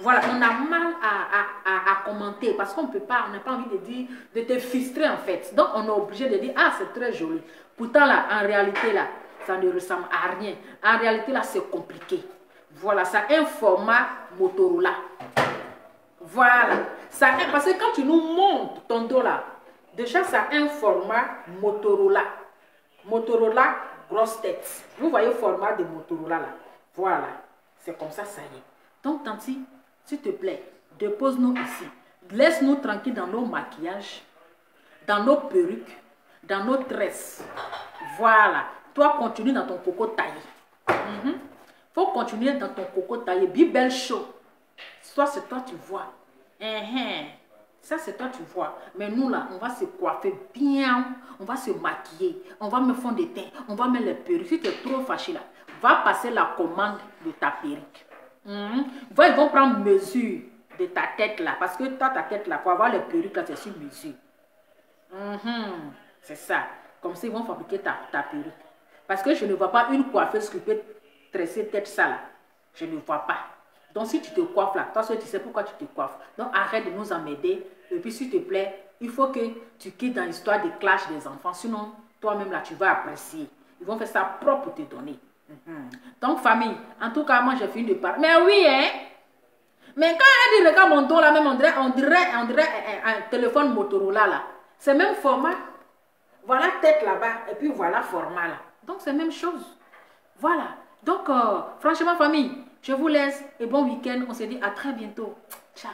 Voilà, on a mal à commenter parce qu'on peut pas, on n'a pas envie de dire, de te frustrer en fait. Donc on est obligé de dire, ah c'est très joli. Pourtant là, en réalité là, ça ne ressemble à rien. En réalité là, c'est compliqué. Voilà, ça a un format Motorola. Voilà, parce que quand tu nous montres ton dos là, déjà ça a un format Motorola. Motorola grosse tête. Vous voyez le format de Motorola là. Voilà, c'est comme ça, ça y est. Donc tante, s'il te plaît, dépose-nous ici. Laisse-nous tranquilles dans nos maquillages, dans nos perruques, dans nos tresses. Voilà. Toi, continue dans ton coco taillé. Faut continuer dans ton coco taillé. Be belle chaud. Soit c'est toi, tu vois. Ça, c'est toi, tu vois. Mais nous, là, on va se coiffer bien. On va se maquiller. On va mettre fond de teint. On va mettre les perruques. Si tu es trop fâché, là, va passer la commande de ta perruque. Ils vont prendre mesure de ta tête, là. Parce que toi, ta tête, là, pour avoir les perruques, là, c'est sur mesure. C'est ça. Comme ça, ils vont fabriquer ta perruque. Parce que je ne vois pas une coiffeuse qui peut tresser tête ça, là. Je ne vois pas. Donc, si tu te coiffes là, toi, tu sais pourquoi tu te coiffes. Donc, arrête de nous emmerder. Et puis, s'il te plaît, il faut que tu quittes dans l'histoire des clashs des enfants. Sinon, toi-même là, tu vas apprécier. Ils vont faire ça propre pour te donner. Donc, famille, en tout cas, moi, j'ai fini de parler. Mais oui, Mais quand elle dit, regarde mon dos là, même, on dirait un téléphone Motorola là. C'est le même format. Voilà tête là-bas. Et puis, voilà format là. Donc, c'est la même chose. Voilà. Donc, franchement, famille, je vous laisse et bon week-end. On se dit à très bientôt. Ciao.